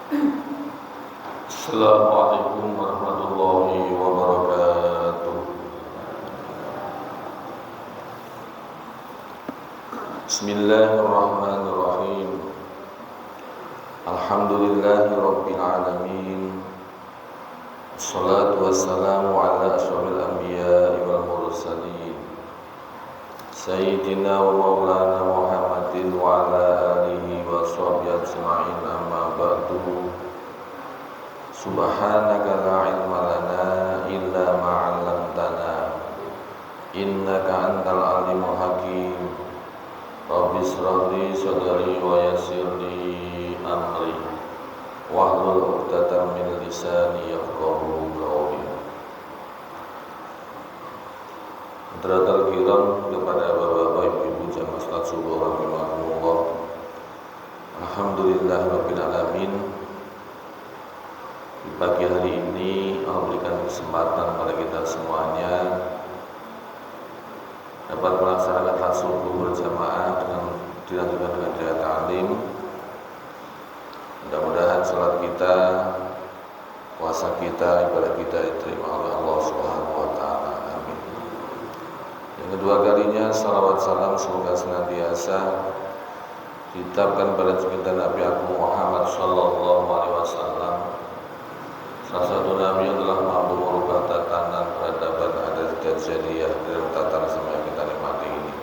Assalamualaikum warahmatullahi wabarakatuh. Bismillahirrahmanirrahim. Alhamdulillahi rabbil alamin. Assalatu wassalamu ala asyrafil anbiya'i wal mursalin. Sayyidina wa maulana Muhammadin wa ala alihi wa sahbihi ajma'in, amma ba'du. Subhanaka la ilma lana illa ma 'allamtana innaka antal alimul hakim. Rabbi shrah li sadri wa yassir li amri wahlul 'uqdatam min lisani yafqahu qawli. Hadirin kiram, kepada bapak-bapak, ibu-ibu jamaah salat subuh rahimakumullah. Alhamdulillah rabbil alamin. Di pagi hari ini Allah berikan kesempatan pada kita semuanya dapat melaksanakan salat subuh berjamaah dengan dilanjutkan dengan qiraat ta'lim. Mudah-mudahan salat kita, puasa kita, ibadah kita diterima oleh Allah Subhanahu wa taala. Amin. Yang kedua kalinya salawat salam semoga senantiasa diucapkan pada junjungan Nabi Agung Muhammad sallallahu alaihi wasallam, salah satu nabi yang telah mampu merubah tatanan peradaban adat jahiliyah dalam tatanan sama yang kita nikmati ini.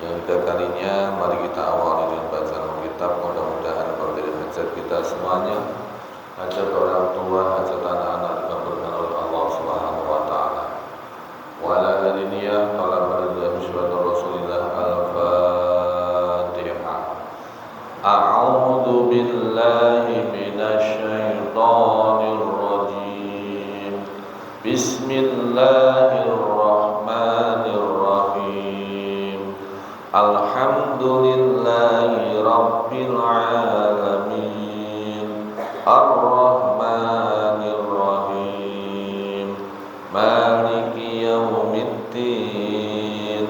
Yang ketiga kalinya mari kita awali dengan bacaan kitab. Mudah-mudahan berkah hajat kita semuanya, hajat orang tua, hajat anak-anak dikabulkan oleh Allah Subhanahu wa taala. Wa ala hadiniyah qala barzah syuhada Rasulillah al-Fatihah. A'udzu billahi minasy syaithanir rajim. Bismillahirrahmanirrahim. Alhamdulillahi rabbil alamin. Ar-Rahmanir Rahim. Maliki yaumiddin.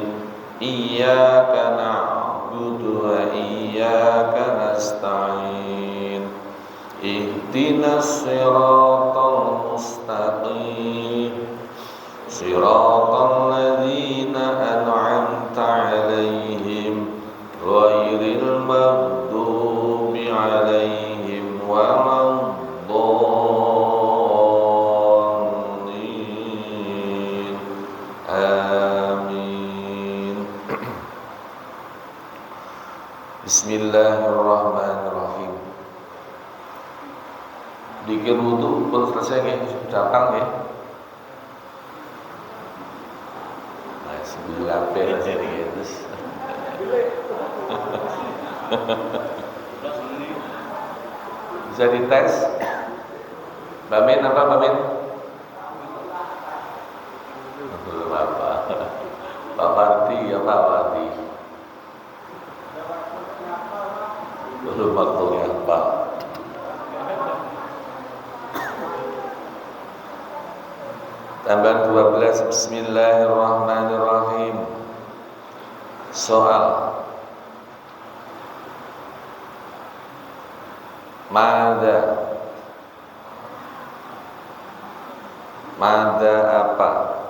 Iyyaka na'budu wa iyyaka nasta'in. Ihdinas siratal mustaqim. Siratal ladzina an'amta 'alaihim ghairil maghdubi 'alaihim waladdallin. Amin. Bismillahirrahmanirrahim. Dikir wudu pun selesai ya, datang ya. Nah, sebelah beres ini terus. Bisa dites. Mbak Min apa Mbak Min? Belum apa. Pak Fardi apa Pak Fardi? Belum waktunya apa? Tambahan 12. Bismillahirrahmanirrahim. Soal. Mada apa?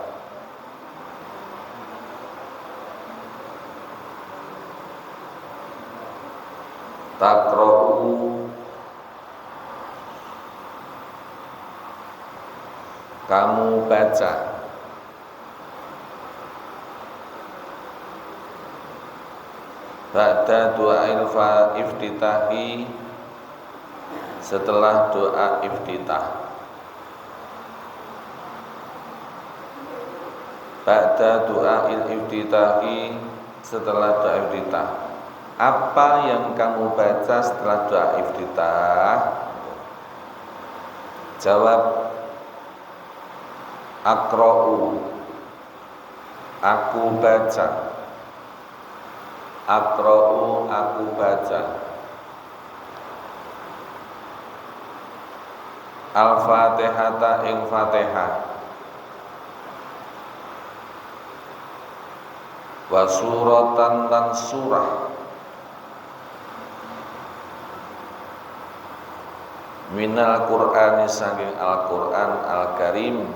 Takra'u, kamu baca. Ba'da doa iftitahi, setelah doa iftitah. Ba'da doa iftitahi, setelah doa iftitah. Apa yang kamu baca setelah doa iftitah? Jawab, Aqra'u, aku baca. Aqra'u, aku baca. Al-Fatihata, ing Fatihah. Wa suratan, lan surah. minal Qur'ani saking Al-Qur'an Al-Karim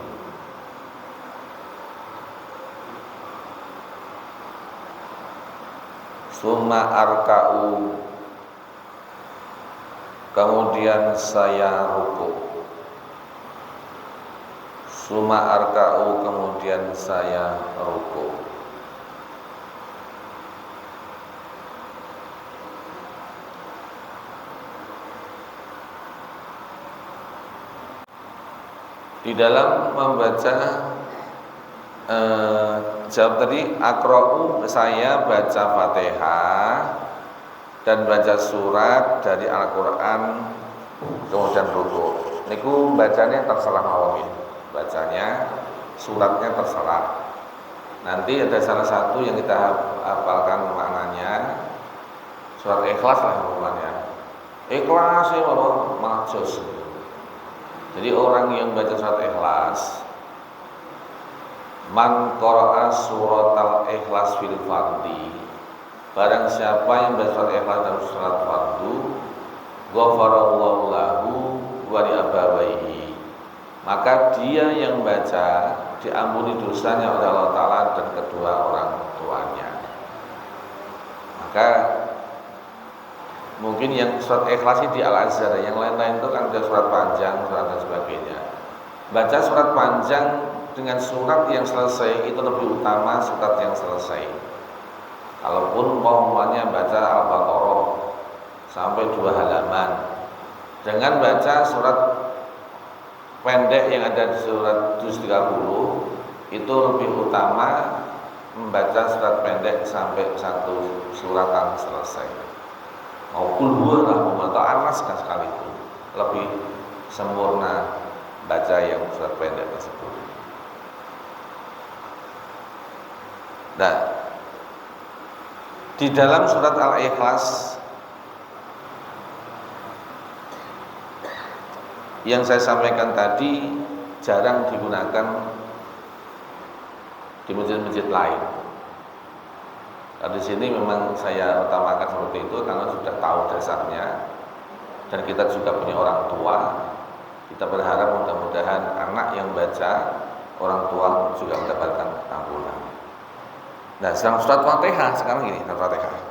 summa arka'u kemudian saya ruku summa arka'u kemudian saya ruku. Di dalam membaca jawab tadi akra'u saya baca Fatihah dan baca surat dari Al-Qur'an kemudian ruku. Niku bacanya terserah mawon ya. Bacanya suratnya terserah. Nanti ada salah satu yang kita hafalkan maknanya surat Ikhlas lah namanya. Ikhlas ya mawon majus. Jadi orang yang baca surat Ikhlas, man qara'a suratal Ikhlas fil fardhi, barang siapa yang baca surat Ikhlas dalam surat fardu, ghafarallahu lahu wa li abawaihi, maka dia yang baca diampuni dosanya oleh Allah Ta'ala dan kedua orang tuanya. Maka mungkin yang surat Ikhlas di Al-Azhar, yang lain-lain itu kan ada surat panjang, surat dan sebagainya. Baca surat panjang dengan surat yang selesai itu lebih utama surat yang selesai. Kalaupun umpamanya baca Al-Baqarah sampai 2 halaman, dengan baca surat pendek yang ada di surat juz 30 itu lebih utama membaca surat pendek sampai 1 suratan selesai. Mau kulhuwa lah, mau atau anas kan sekalipun lebih sempurna baca yang surat pendek tersebut. Nah, di dalam surat Al-Ikhlas yang saya sampaikan tadi jarang digunakan di masjid-masjid lain. Nah, di sini memang saya utamakan seperti itu karena sudah tahu dasarnya dan kita juga punya orang tua. Kita berharap mudah-mudahan anak yang baca, orang tua juga mendapatkan ampunan. Nah, sekarang surat Fatihah sekarang ini, surat Fatihah.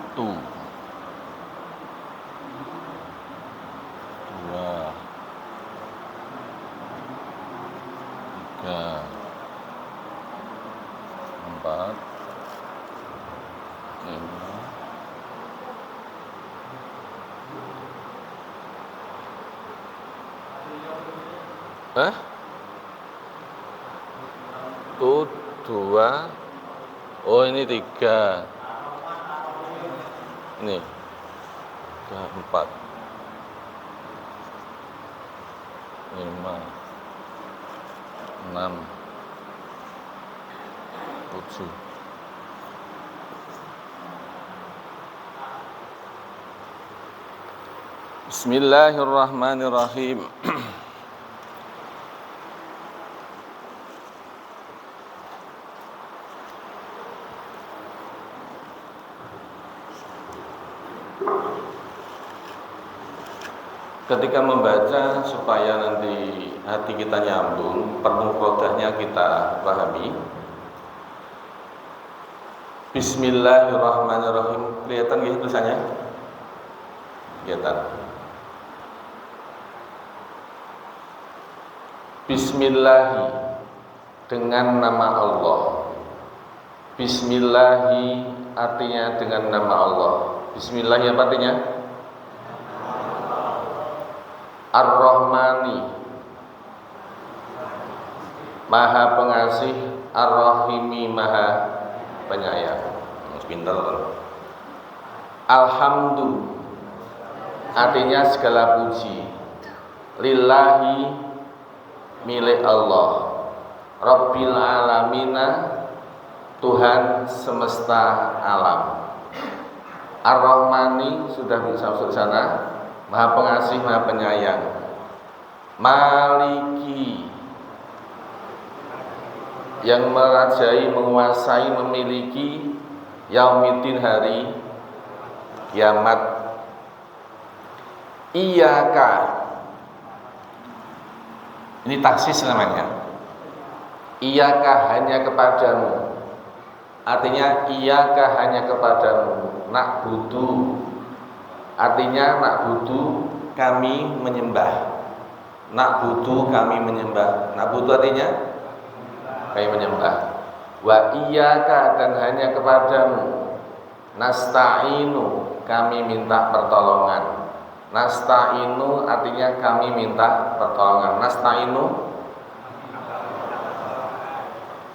Satu, dua, tiga, empat, lima, tuh dua, oh ini tiga, ini tiga, empat, lima, enam, tujuh. Bismillahirrahmanirrahim. Ketika membaca supaya nanti hati kita nyambung, perlu kodahnya kita pahami. Bismillahirrahmanirrahim. Kelihatan ya tulisannya? Kelihatan. Bismillahi, dengan nama Allah. Bismillahi artinya dengan nama Allah. Bismillahi apa artinya? Ar-Rahmani, Maha Pengasih, Ar-Rahimi, Maha Penyayang. Pintar. Alhamdu artinya segala puji. Lillahi, milik Allah. Rabbil alamina, Tuhan semesta alam. Ar-Rahmani sudah bisa masuk sana. Maha Pengasih, Maha Penyayang. Maliki, yang merajai, menguasai, memiliki. Yaumiddin, hari kiamat. Iyaka, ini taksis namanya. Iyaka, hanya kepadamu. Artinya iyaka, hanya kepadamu. Na'budu, artinya na'budu, kami menyembah. Na'budu, kami menyembah. Na'budu artinya kami menyembah. Wa iyyaka, dan hanya kepadamu. Nasta'inu, kami minta pertolongan. Nasta'inu artinya kami minta pertolongan. Nasta'inu,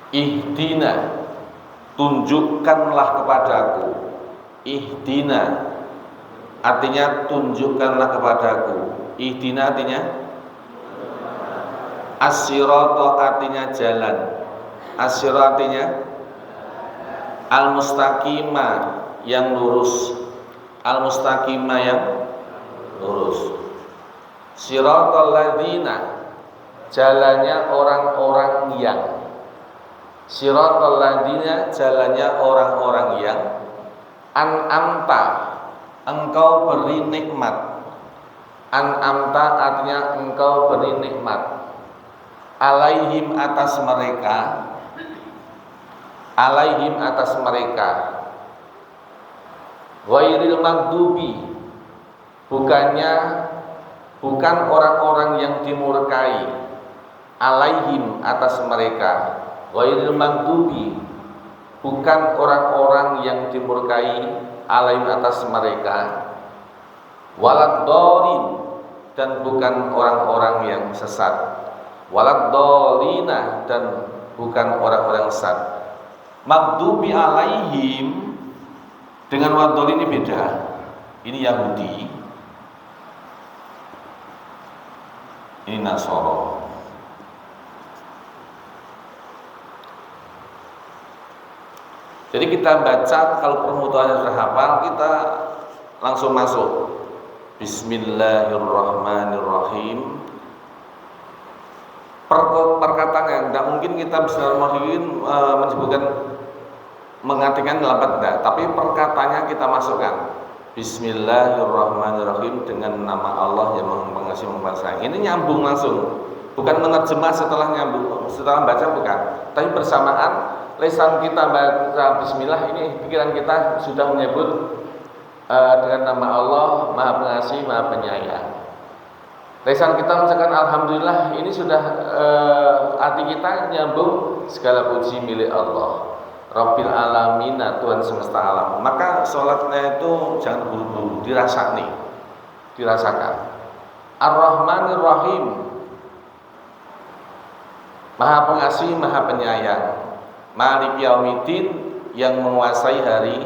ihdina, tunjukkanlah kepadaku. Ihdina artinya tunjukkanlah kepadaku. Ihdina artinya as-sirata, artinya jalan. As-sirata artinya al-mustaqima, yang lurus. Al-mustaqima, yang lurus. Siratal ladzina, jalannya orang-orang yang. Siratal ladzina, jalannya orang-orang yang. An'amta, engkau beri nikmat. An'amta artinya engkau beri nikmat. Alaihim, atas mereka. Alaihim, atas mereka. Ghairil maghdubi, bukan orang-orang yang dimurkai. Alaihim, atas mereka. Ghairil maghdubi, bukan orang-orang yang dimurkai. Alaihim, atas mereka. Waladhdallin, dan bukan orang-orang yang sesat. Waladhdallina, dan bukan orang-orang sesat. Maghdubi alaihim dengan waladhdallin ini beda. Ini Yahudi, ini Nasoro. Jadi kita baca, kalau permutuannya sudah hafal, kita langsung masuk. Bismillahirrahmanirrahim. Perkataannya tidak mungkin kita menyebutkan, mengartikan dalam tidak, tapi perkataannya kita masukkan. Bismillahirrahmanirrahim, dengan nama Allah yang Mengasihi Sayang. Ini nyambung langsung, bukan menerjemah setelah nyambung, setelah baca bukan, tapi bersamaan lisan kita baca Bismillah, ini pikiran kita sudah menyebut dengan nama Allah Maha Pengasih, Maha Penyayang. Lisan kita mengucapkan alhamdulillah, ini sudah hati kita nyambung segala puji milik Allah Rabbil Alamin, Tuhan semesta alam. Maka sholatnya itu jangan buru-buru, dirasakan. Ar-Rahmanir Rahim, Maha Pengasih, Maha Penyayang. Malik Yaumiddin, yang menguasai hari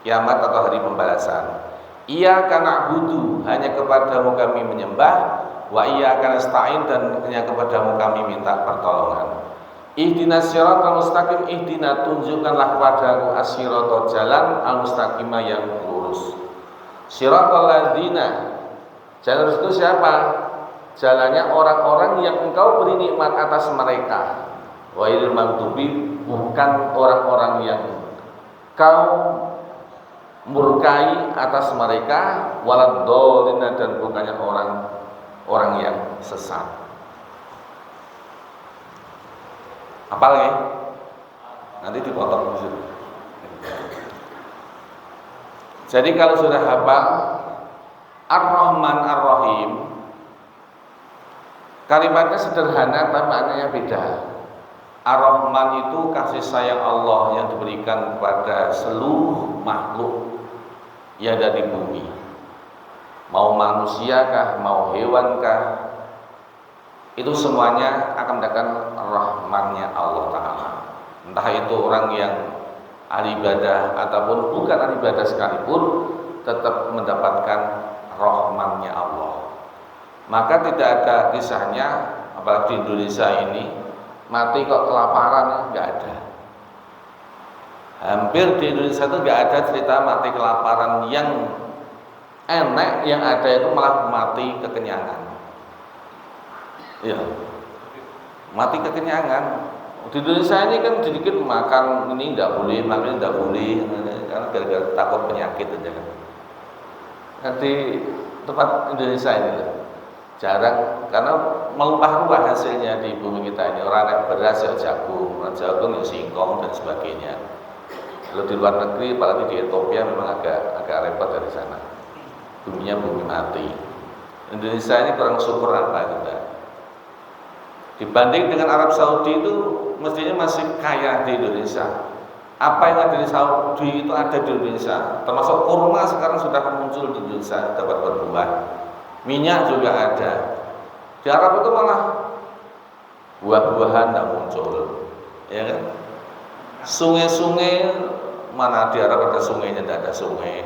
kiamat atau hari pembalasan. Iyyaka na'budu, hanya kepadamu kami menyembah, wa iyyaka nasta'in, dan hanya kepadamu kami minta pertolongan. Ihdinas siratal mustaqim, ihdina, tunjukkanlah kepadaku as-siratal, jalan al-mustaqimah, yang lurus. Siratal ladzina, jalan itu siapa? Jalannya orang-orang yang engkau beri nikmat atas mereka. Ghairil maghdubi, bukan orang-orang yang kau murkai atas mereka, waladdallin, dan bukannya orang yang sesat. Apal ya? Nanti dipotong di situ. Jadi kalau sudah hafal Ar-Rahman Ar-Rahim, kalimatnya sederhana tapi maknanya beda. Ar-Rahman itu kasih sayang Allah yang diberikan kepada seluruh makhluk yang ada di bumi, mau manusiakah, mau hewankah, itu semuanya akan mendapatkan rahmannya Allah Ta'ala. Entah itu orang yang ahli ibadah ataupun bukan ahli ibadah sekalipun, tetap mendapatkan rahmannya Allah. Maka tidak ada kisahnya, apalagi di Indonesia ini, mati kok kelaparan, nggak ada. Hampir di Indonesia itu nggak ada cerita mati kelaparan yang enak, yang ada itu malah mati kekenyangan. Ya, mati kekenyangan. Di Indonesia ini kan sedikit makan ini nggak boleh, makan ini nggak boleh, karena gara-gara takut penyakit aja kan. Nanti tempat Indonesia ini loh, jarang, karena melimpah-ruah hasilnya di bumi kita ini. Orang yang beras ya jagung ya singkong dan sebagainya. Kalau di luar negeri, apalagi di Ethiopia, memang agak repot dari sana. Buminya bumi mati. Indonesia ini kurang syukur apa itu enggak? Dibanding dengan Arab Saudi itu mestinya masih kaya di Indonesia. Apa yang ada di Saudi itu ada di Indonesia. Termasuk kurma sekarang sudah muncul di Indonesia, dapat berbuah. Minyak juga ada. Di Arab itu malah buah-buahan tidak muncul, ya kan? Sungai-sungai, mana di Arab ada sungainya? Tidak ada sungai.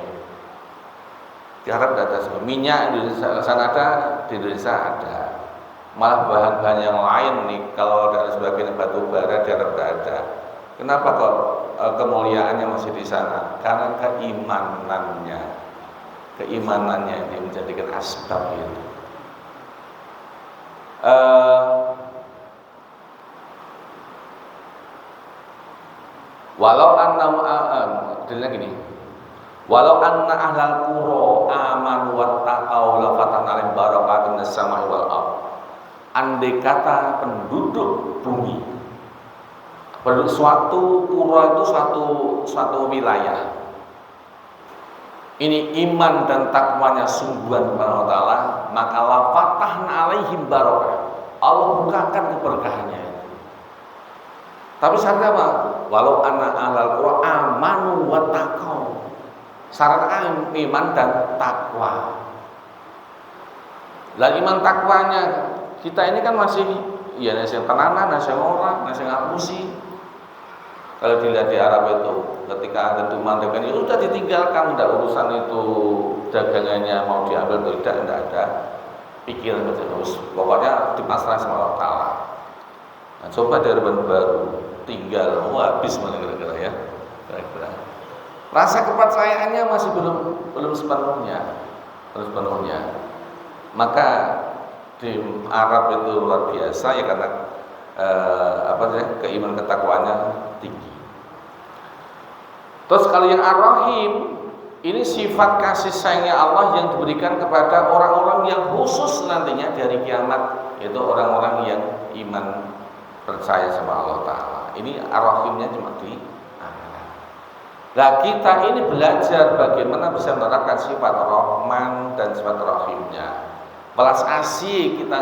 Di Arab tidak ada sungai. Minyak di Indonesia sana ada, di Indonesia ada. Malah bahan-bahan yang lain, nikel dan sebagainya, batu bara, di Arab tidak ada. Kenapa kok kemuliaannya masih di sana? Karena keimanannya ini menjadikan asbab itu. Walau anna ahlal qura amanu wattaqau la fatahna alaihim barakatin minas sama'i wal ardh. Andai kata penduduk bumi, penduduk suatu qura itu suatu wilayah, ini iman dan takwanya sungguhan kepada Allah Ta'ala, maka la fatahna alaihim barakah, Allah bukakan keberkahannya. Tapi syaratnya apa? Walau anna ahlal qura amanu wattaqau, syaratnya iman dan takwa. Lah iman takwanya kita ini kan masih ya nasi tenanan, nasi orang, nasi ngapusi. Kalau dilihat di Arab itu, ketika ada pemandangan itu sudah ditinggalkan, tidak urusan itu dagangannya mau diambil atau tidak ada pikiran terus. Pokoknya dipasrah sama Allah Ta'ala. Nah, coba di Arab baru tinggal, habis mana kira-kira ya. Kira-kira. Rasa kepercayaannya masih belum sepenuhnya. Maka di Arab itu luar biasa ya, karena keimanan ketakwaannya tinggi. Terus kalau yang Ar-Rahim, ini sifat kasih sayangnya Allah yang diberikan kepada orang-orang yang khusus nantinya dari kiamat, yaitu orang-orang yang iman percaya sama Allah Ta'ala. Ini Ar-Rahimnya cuma di akhirat. Nah kita ini belajar bagaimana bisa menerapkan sifat Rahman dan sifat Rahimnya. Belas asih kita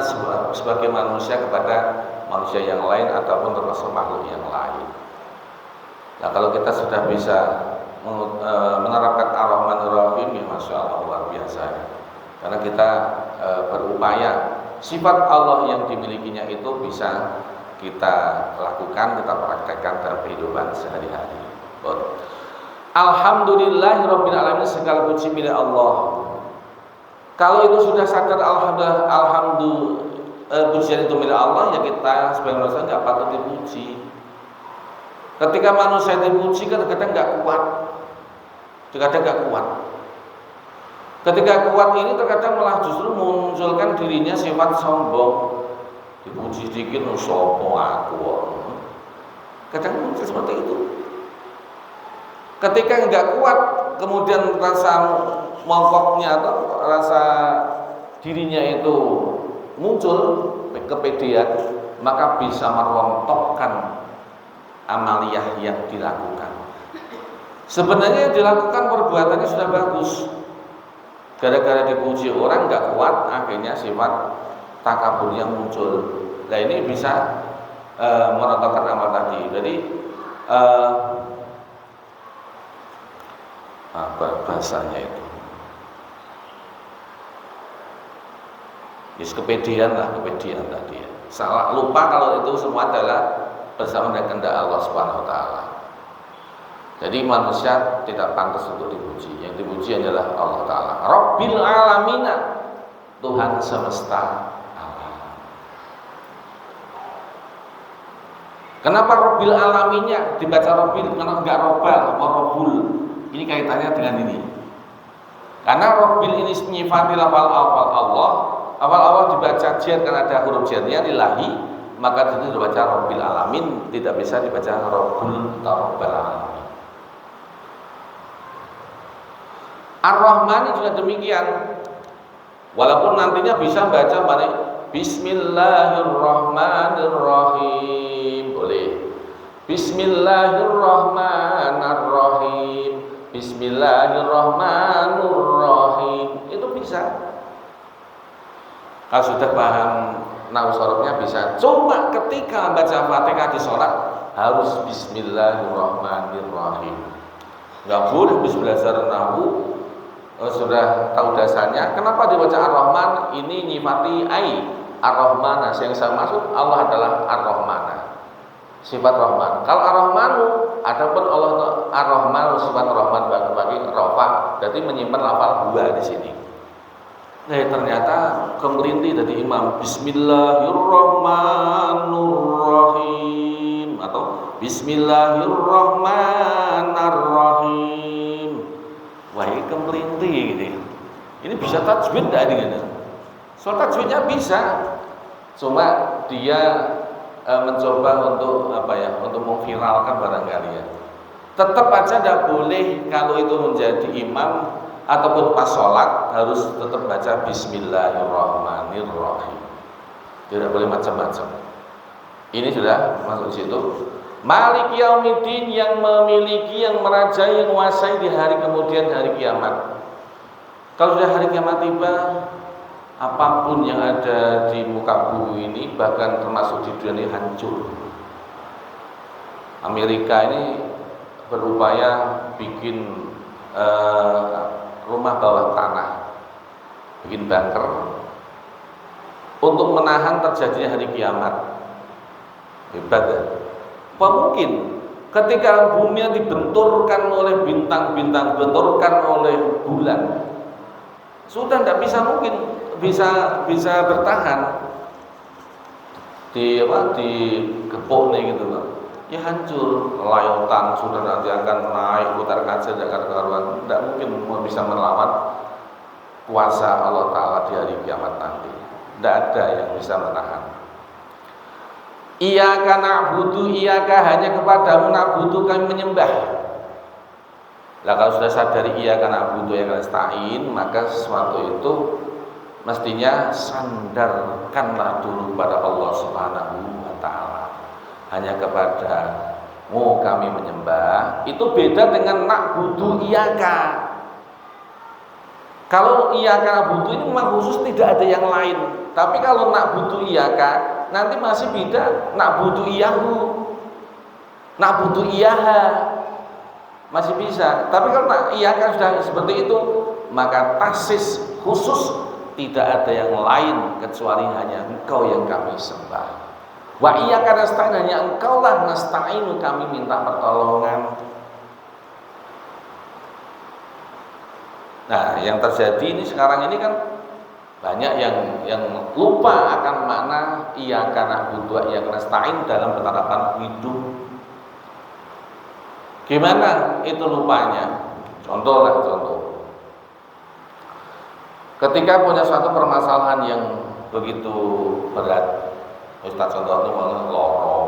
sebagai manusia kepada manusia yang lain ataupun termasuk makhluk yang lain. Nah kalau kita sudah bisa menerapkan Ar-Rahman Ar-Rahim, ya Masya Allah luar biasa ya. Karena kita berupaya sifat Allah yang dimilikinya itu bisa kita lakukan, kita praktekkan dalam kehidupan sehari-hari. Alhamdulillahirabbil alamin, segala puji milik Allah. Kalau itu sudah sadar alhamdulillah pujian itu milik Allah, ya kita sebagai manusia nggak patut dipuji. Ketika manusia dipuji kadang-kadang nggak kuat, kadang nggak kuat. Ketika kuat ini terkadang malah justru munculkan dirinya sifat sombong. Dipuji sedikit, sopo aku. Kadang muncul seperti itu. Ketika nggak kuat, kemudian rasa mongkoknya atau rasa dirinya itu muncul kepedean, maka bisa merontokkan amaliyah yang dilakukan. Sebenarnya yang dilakukan perbuatannya sudah bagus, gara-gara dipuji orang nggak kuat, akhirnya sifat takaburnya muncul. Nah ini bisa merontokkan amal tadi. Jadi apa bahasanya itu? Kepedean tadi ya. Salah lupa kalau itu semua adalah bersama dengan kehendak Allah Subhanahu wa taala. Jadi manusia tidak pantas untuk dipuji. Yang dipuji adalah Allah taala. Rabbil alamina, Tuhan semesta alam. Kenapa Rabbil alaminnya dibaca Rabbil, kenapa enggak Robbal, Rabbul? Ini kaitannya dengan ini. Karena Rabbil ini nyifati lafal Allah. Awal-awal dibaca jar karena ada huruf jarnya lillahi, maka itu dibaca Rabbil alamin, tidak bisa dibaca Rabbul atau Rabbal alamin. Ar-Rahman juga demikian. Walaupun nantinya bisa baca balik Bismillahirrahmanirrahim, boleh. Bismillahirrahmanirrahim, Bismillahirrahmanirrahim, itu bisa. Kalau sudah paham nahwu sorofnya bisa. Cuma ketika baca Fatihah di sholat harus Bismillahirrahmanirrahim. Nggak boleh belajar nahwu sudah tahu dasarnya. Kenapa dibaca Ar-Rahman? Ini nyifati Ar-Rahmana. Yang saya maksud Allah adalah Ar-Rahmana, sifat Rahman. Kalau Ar-Rahmanu, adapun Allah Ar-Rahmanu sifat Rahman bagi Rafa, berarti menyimpan lafal huwa di sini. Nah ternyata kemelinti dari imam Bismillahirrahmanirrahim atau Bismillahirrahmanirrahim. Wah ini kemelinti gitu. Ini bisa tajwid enggak dengan? Soal tajwidnya bisa, cuma dia mencoba untuk untuk memviralkan barangkali ya. Tetap aja tidak boleh kalau itu menjadi imam ataupun pas sholat harus tetap baca Bismillahirrahmanirrahim. Tidak boleh macam-macam. Ini sudah masuk situ. Malik Yaumiddin, yang memiliki, yang merajai, yang menguasai di hari kemudian hari kiamat. Kalau sudah hari kiamat tiba, apapun yang ada di muka bumi ini, bahkan termasuk di dunia ini hancur. Amerika ini berupaya bikin rumah bawah tanah, bikin bunker untuk menahan terjadinya hari kiamat. Hebat ya? Apa mungkin ketika bumi dibenturkan oleh bintang-bintang, dibenturkan oleh bulan, sudah tidak bisa mungkin bisa bertahan di gepuk nih gitu loh. Ya hancur, layutan sudah nanti akan naik putar kaca Jakarta karuan, tidak mungkin bisa melawan kuasa Allah Ta'ala di hari kiamat nanti. Tidak ada yang bisa menahan. Iyyaka na'budu, iyyaka hanya kepadamu na'budu kami menyembah. Nah kalau sudah sadari iyyaka na'budu ya nasta'in, maka sesuatu itu mestinya sandarkanlah dulu pada Allah Subhanahu wa Ta'ala. Hanya kepada Oh, kami menyembah. Itu beda dengan na'budu iyaka. Kalau iyaka na'budu ini memang khusus, tidak ada yang lain. Tapi kalau na'budu iyaka, nanti masih beda na'budu iyahu, na'budu iyaha, masih bisa. Tapi kalau iyaka sudah seperti itu, maka tasis khusus, tidak ada yang lain kecuali hanya Engkau yang kami sembah. Wa iyyaka nasta'in, hanya Engkaulah nasta'inu, kami minta pertolongan. Nah, yang terjadi ini sekarang ini kan banyak yang lupa akan makna iyyaka na'budu wa iyyaka nasta'in dalam penerapan hidup. Gimana itu lupanya? Contoh. Ketika punya suatu permasalahan yang begitu berat, Ustaz contohnya malah loro.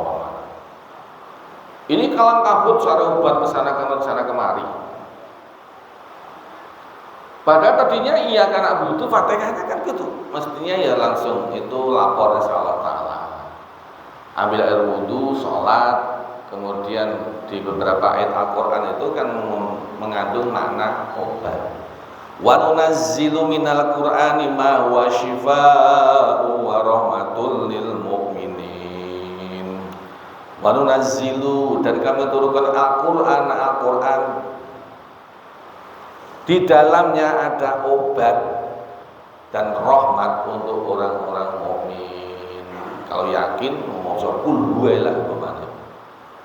Ini kalang kabut cari obat kesana kemari. Padahal tadinya iya karena butuh Fatihahnya kan gitu. Mestinya ya langsung itu lapor ke Allah Ta'ala. Ambil air wudhu, sholat, kemudian di beberapa ayat Al-Quran itu kan mengandung makna obat. Wa nunazzilu minal Qur'ani ma huwa syifaa'un wa rahmatul lil mu'minin. Wa nunazzilu, dan kami turunkan Al-Qur'an di dalamnya ada obat dan rahmat untuk orang-orang mukmin. Kalau yakin mau maca kul lah bagaimana?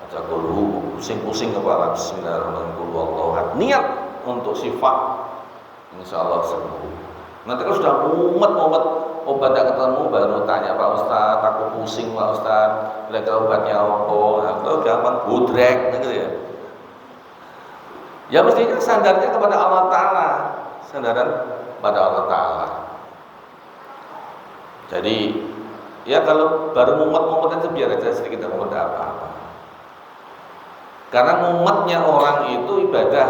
Baca kul pusing-pusing kepala, bismillahirrahmanirrahim. Niat untuk sifat, insyaallah sembuh. Nanti kalau sudah mumet obat tidak ketemu, baru tanya, Pak Ustaz, aku pusing Pak Ustaz, kira-kira obatnya apa? Nah, kalau gampang budrek, gitu ya. Ya mestinya sandarnya kepada Allah Ta'ala, sandaran pada Allah Ta'ala. Jadi ya kalau baru mumet itu biar aja sedikit, tidak ada apa-apa. Karena mumetnya orang itu ibadah.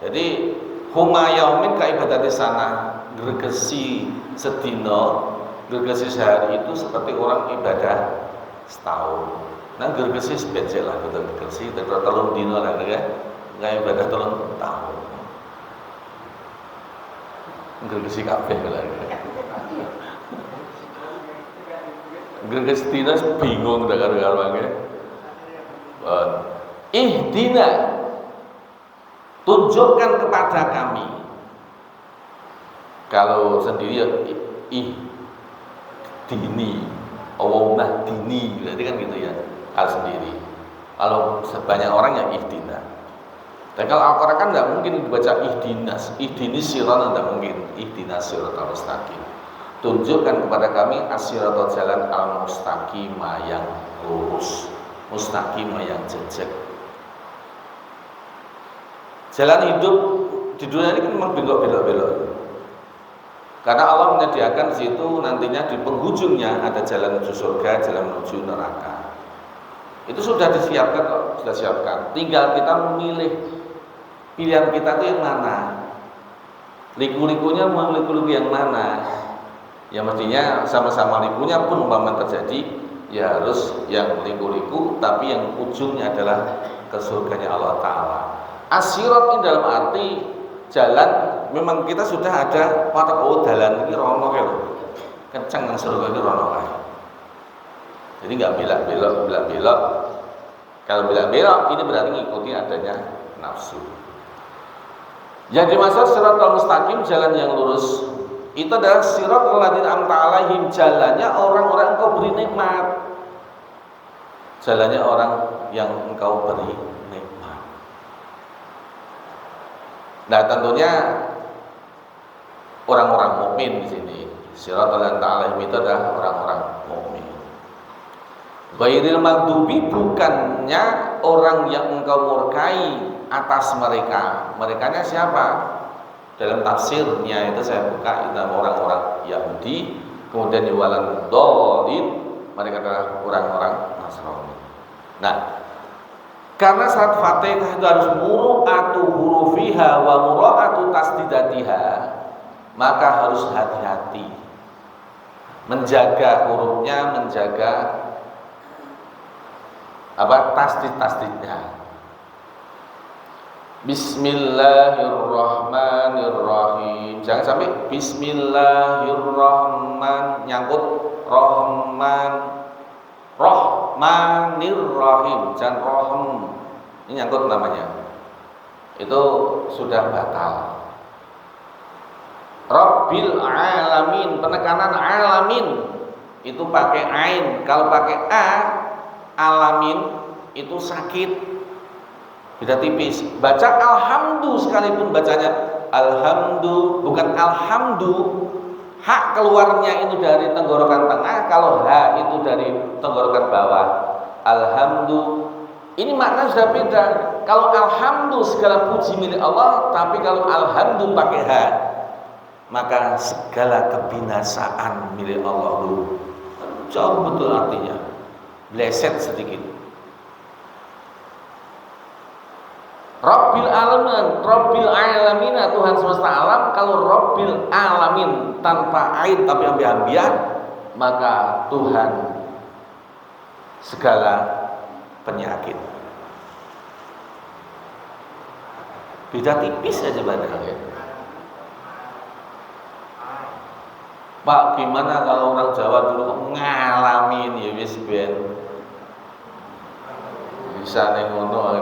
Jadi huma yaumin ka ibadati sana, gregesi sedino, gregesi sehari itu seperti orang ibadah setahun. Nah gregesi spesial lah, betul gregesi telung dino lah ya. Nggak ibadah telung tahun. Gregesi kabeh lagi. Gregesi dina bingung dak karo wange. Ihdina, tunjukkan kepada kami. Kalau sendiri ya dini, Allahumma dini, berarti kan gitu ya. Kalau sendiri. Kalau sebanyak orang ya ihdina. Dan kalau Al-Quran kan tidak mungkin dibaca ihdinis siratan, tidak mungkin ihdinas siratal mustaqim. Tunjukkan kepada kami as-siratal, jalan al-mustaqimah yang lurus, mustaqimah yang jejak. Jalan hidup di dunia ini kan memang belok-belok. Karena Allah menyediakan di situ nantinya di penghujungnya ada jalan menuju surga, jalan menuju neraka. Itu sudah disiapkan kok, sudah siapkan. Tinggal kita memilih. Pilihan kita itu yang mana? Liku-likunya mau liku-liku yang mana? Ya mestinya sama-sama likunya pun umpama terjadi, ya harus yang liku-liku, tapi yang ujungnya adalah ke surganya Allah Ta'ala. As-sirat ini dalam arti jalan, memang kita sudah ada watak dalan ini rono ya loh. Kencang nang surga ini rono kae. Jadi nggak belak-belok. Kalau belak-belok ini berarti ngikuti adanya nafsu. Yang dimaksud siratal mustaqim, jalan yang lurus, itu adalah siratal ladzina an'amta 'alaihim, jalannya orang-orang engkau beri nikmat. Jalannya orang yang engkau beri nikmat. Nah, tentunya orang-orang mukmin di sini. Siratal ladzina an'amta 'alaihim itu adalah orang-orang mukmin. Ghairil maghdubi, bukannya orang yang engkau murkai atas mereka. Merekanya siapa? Dalam tafsirnya itu saya buka, itu orang-orang Yahudi, kemudian walan dolin, mereka adalah orang-orang Nasrani. Nah, karena saat Fatihah itu harus muru'atu hurufiha wa mura'atu tasdidatiha, maka harus hati-hati menjaga hurufnya, menjaga tasdid-tasdidnya. Bismillahirrahmanirrahim. Jangan sampai Bismillahirrahman nyangkut Rahmanirrahim. Jangan rohm. Ini nyangkut namanya. Itu sudah batal. Rabbil alamin, penekanan alamin itu pakai ain. Kalau pakai alamin itu sakit. Beda tipis. Baca alhamdu sekalipun bacanya alhamdu bukan alhamdu. Hak keluarnya itu dari tenggorokan tengah, kalau ha itu dari tenggorokan bawah. Alhamdu. Ini makna sudah beda. Kalau alhamdu segala puji milik Allah, tapi kalau alhamdu pakai ha, maka segala kebinasaan milik Allah dulu. Jauh betul artinya. Bleset sedikit. Rabbil alamin, Tuhan semesta alam. Kalau Rabbil alamin tanpa ain tapi ambil-ambian, maka Tuhan segala penyakit. Beda tipis aja padahal. Pak, gimana kalau orang Jawa dulu ngalamin ya wis ben bisa nengono.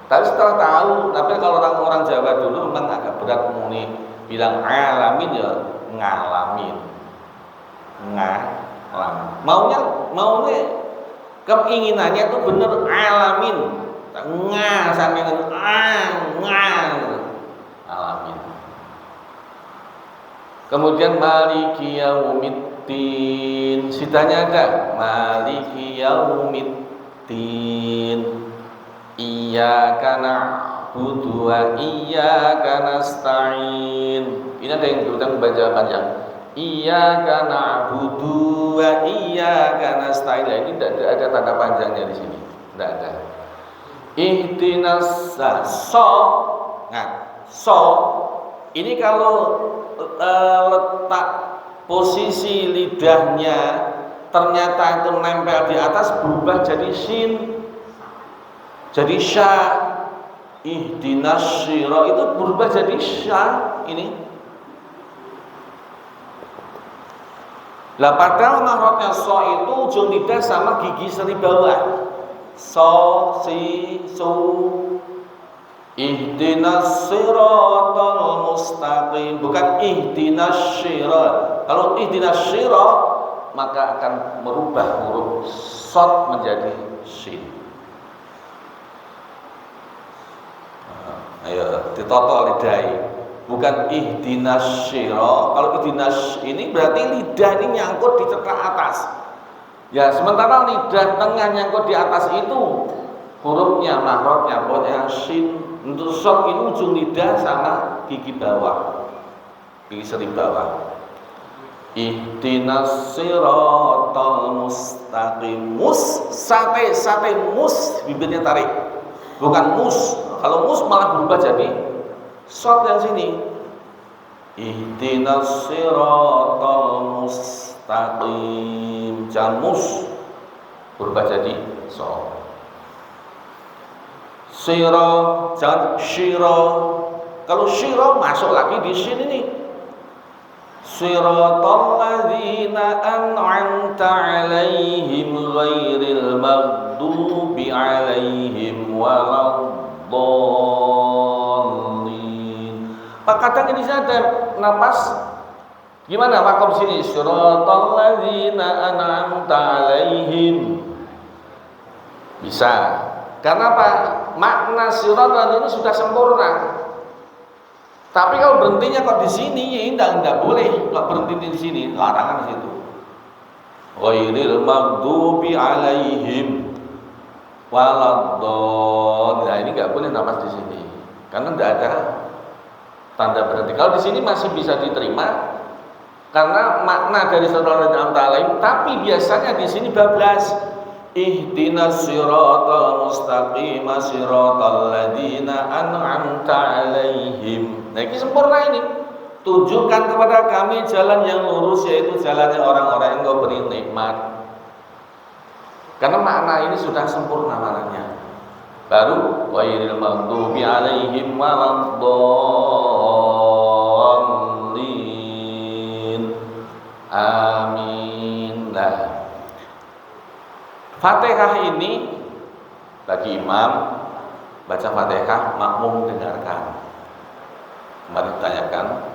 Tapi setelah tahu, tapi kalau orang Jawa dulu memang agak berat muni bilang alamin ya ngalamin. Maunya keinginannya itu bener alamin. Sampai alamin. Kemudian maliki yaumiddin. Sidanya ada maliki yaumiddin. Iyyaka na'budu wa iyyaka nasta'in. Ini ada yang kita membaca panjang. Iyyaka na'budu wa iyyaka nasta'in. Nah, ini tidak ada tanda panjangnya di sini. Tidak ada. Ihdinas so. Ini kalau letak posisi lidahnya ternyata itu nempel di atas berubah jadi shin. Jadi sya. Ihdinas syira itu berubah jadi sya ini. Lah padahal mahrotnya so itu ujung lidah sama gigi seri bawah. So, si, su. Ihdinas siratal mustaqim, bukan ihdinas syira. Kalau ihdinas syira maka akan merubah huruf shad menjadi shin. Ayo ditoto lidai, bukan ihdinas syira. Kalau ihdinas ini berarti lidah ini nyangkut di cetak atas. Ya, sementara lidah tengah nyangkut di atas itu hurufnya mahrotnya pokoknya shin. Untuk shad ini ujung lidah sama gigi bawah, gigi seri bawah. Ihdinas siratal mustaqim. Sate mus, bibirnya tarik, bukan mus. Kalau mus malah berubah jadi shad yang sini. Ihdinas siratal mustaqim. Jangan mus, berubah jadi shad. Sira, jangan syira. Kalau syira masuk lagi di sini nih. Siratal ladzina an'amta 'alaihim ghairil maghdubi 'alaihim waladdallin. Pak kadang ini saya ada napas. Gimana makom sini? Siratal ladzina an'amta 'alaihim. Bisa. Karena apa? Makna siratal ini sudah sempurna. Tapi kalau berhentinya kok di sini, ya enggak boleh. Kalau berhenti di sini, larangan di situ. Ghairil maghdubi 'alaihim waladdallin. Nah, ini enggak boleh napas di sini. Karena enggak ada tanda berhenti. Kalau di sini masih bisa diterima karena makna dari siratal ladzina alaihim, tapi biasanya di sini bablas. Ihdinas siratal mustaqim siratal ladzina an'amta 'alaihim. Nah, ini sempurna ini. Tunjukkan kepada kami jalan yang lurus, yaitu jalannya orang-orang yang Engkau beri nikmat. Karena makna ini sudah sempurna maknanya. Baru ghairil maghdubi alaihim waladdallin. Amin. Nah, Fatihah ini bagi imam baca Fatihah, makmum dengarkan. Kemarin ditanyakan,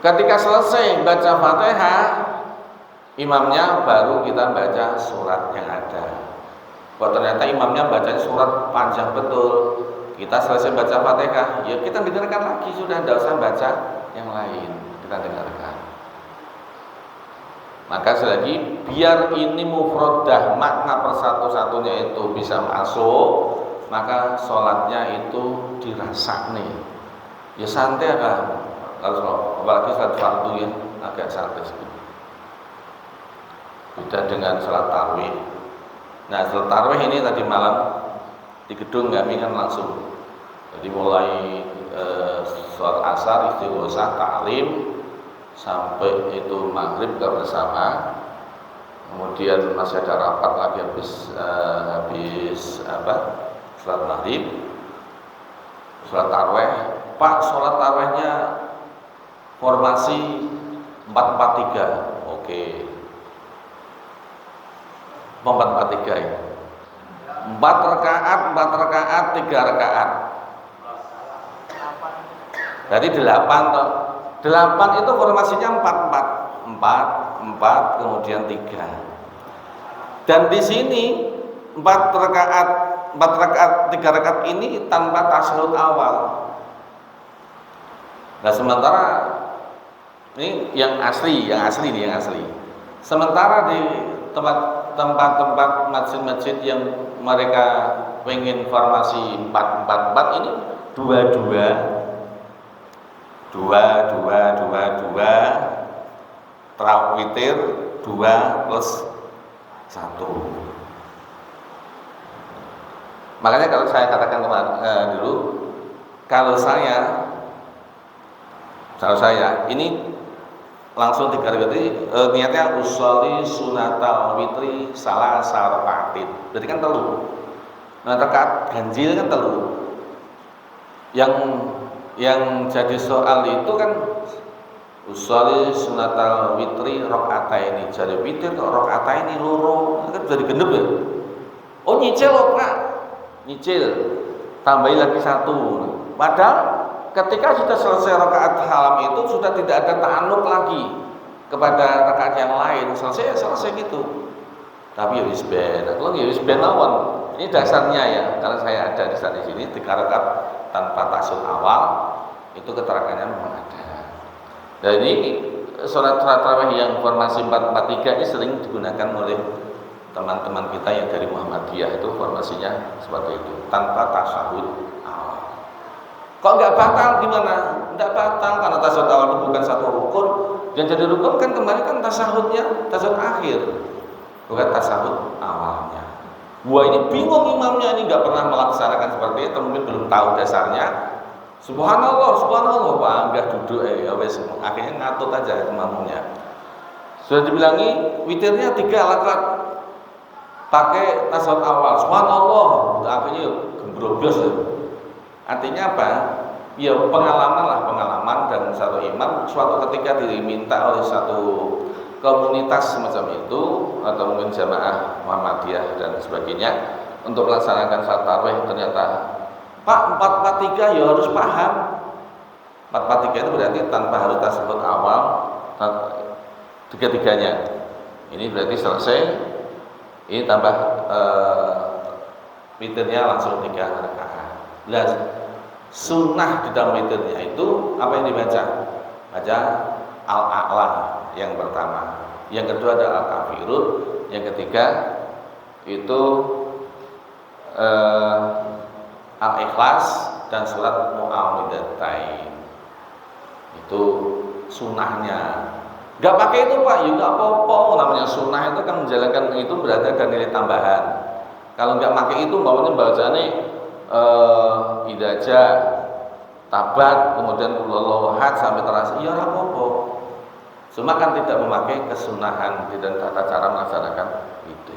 ketika selesai baca Fatihah, imamnya baru kita baca surat yang ada. Kalau ternyata imamnya baca surat panjang betul, kita selesai baca Fatihah, ya kita dengarkan lagi, sudah tidak usah baca yang lain, kita dengarkan. Maka selagi biar ini mufrodah, makna persatu-satunya itu bisa masuk, maka sholatnya itu dirasa nih. Ya santai kan, kalau apalagi sholat fardu ya agak santai sedikit. Beda dengan sholat tarawih. Nah, sholat tarawih ini tadi malam di gedung kami kan langsung, jadi mulai sholat asar, istighosah, ta'lim sampai itu maghrib bersama. Kemudian masih ada rapat lagi habis sholat maghrib, sholat tarawih. Pak, sholat tarawihnya formasi 4-4-3. Oke. 4-4-3 ya. 4 rakaat, 3 rakaat. Jadi 8 toh. 8 itu formasinya 4, kemudian 3. Dan di sini 4 rakaat, 3 rakaat ini tanpa tasyahud awal. Nah, sementara ini yang asli. Sementara di tempat-tempat masjid-masjid yang mereka pengen formasi 4-4-4 ini 2-2 terawih witir 2 plus 1. Makanya kalau saya katakan dulu, kalau saya ini langsung 3 rakaat, niatnya usolli sunatal witri salah sarfaatin, berarti kan telu. Nah, rakaat ganjil kan telu. Yang jadi soal itu kan usolli sunatal witri rakaataini, jadi witir kok rakaataini loro, kan jadi genep ya. Oh, nyicil loh Pak, nyicil tambahin lagi 1. Padahal ketika sudah selesai rakaat halam itu sudah tidak ada ta'anuk lagi kepada rakaat yang lain, selesai gitu. Tapi ya wis ben, kalau ya wis ben lawan. Ini dasarnya ya, kalau saya ada di sini 3 rakaat tanpa tasyahud awal, itu keterangannya memang ada. Dan ini sholat tarawih yang formasi 4-4-3 ini sering digunakan oleh teman-teman kita yang dari Muhammadiyah, itu formasinya seperti itu, tanpa tasyahud awal. Kok nggak batal gimana? Nggak batal karena tasyahud awal itu bukan satu rukun. Yang jadi rukun kan kemarin kan tasyahudnya, tasyahud akhir, bukan tasyahud awalnya. Gua ini bingung, imamnya ini nggak pernah melaksanakan seperti itu, mungkin belum tahu dasarnya. Subhanallah, Pak, nggak duduk akhirnya ngatut aja imamnya. Sudah dibilangi witirnya 3 rakaat pakai tasyahud awal, subhanallah, akhirnya gembrobos. Artinya apa? Ya pengalaman dan satu imam suatu ketika diminta oleh satu komunitas semacam itu atau mungkin jamaah Muhammadiyah dan sebagainya untuk melaksanakan salat tarawih, ternyata Pak 4-4-3 ya harus paham. 4-4-3 itu berarti tanpa harus tasyahud awal, 3-3-nya. Ini berarti selesai. Ini tambah witirnya langsung 3 rakaat. Jelas. Sunnah di dalam witirnya itu apa yang dibaca? Baca Al-A'la yang pertama, yang kedua ada Al-Kafirun, yang ketiga itu Al-Ikhlas dan surat Mu'awwidhatain. Itu sunnahnya. Gak pakai itu Pak, ya gak apa-apa. Namanya sunnah itu kan menjalankan itu berarti ada nilai tambahan. Kalau nggak pakai itu, bawahnya bacanya idaja, tabat, kemudian kulullahu ahad sampai terasa, iya apa-apa. Cuma kan tidak memakai kesunahan dan tata cara melaksanakan itu.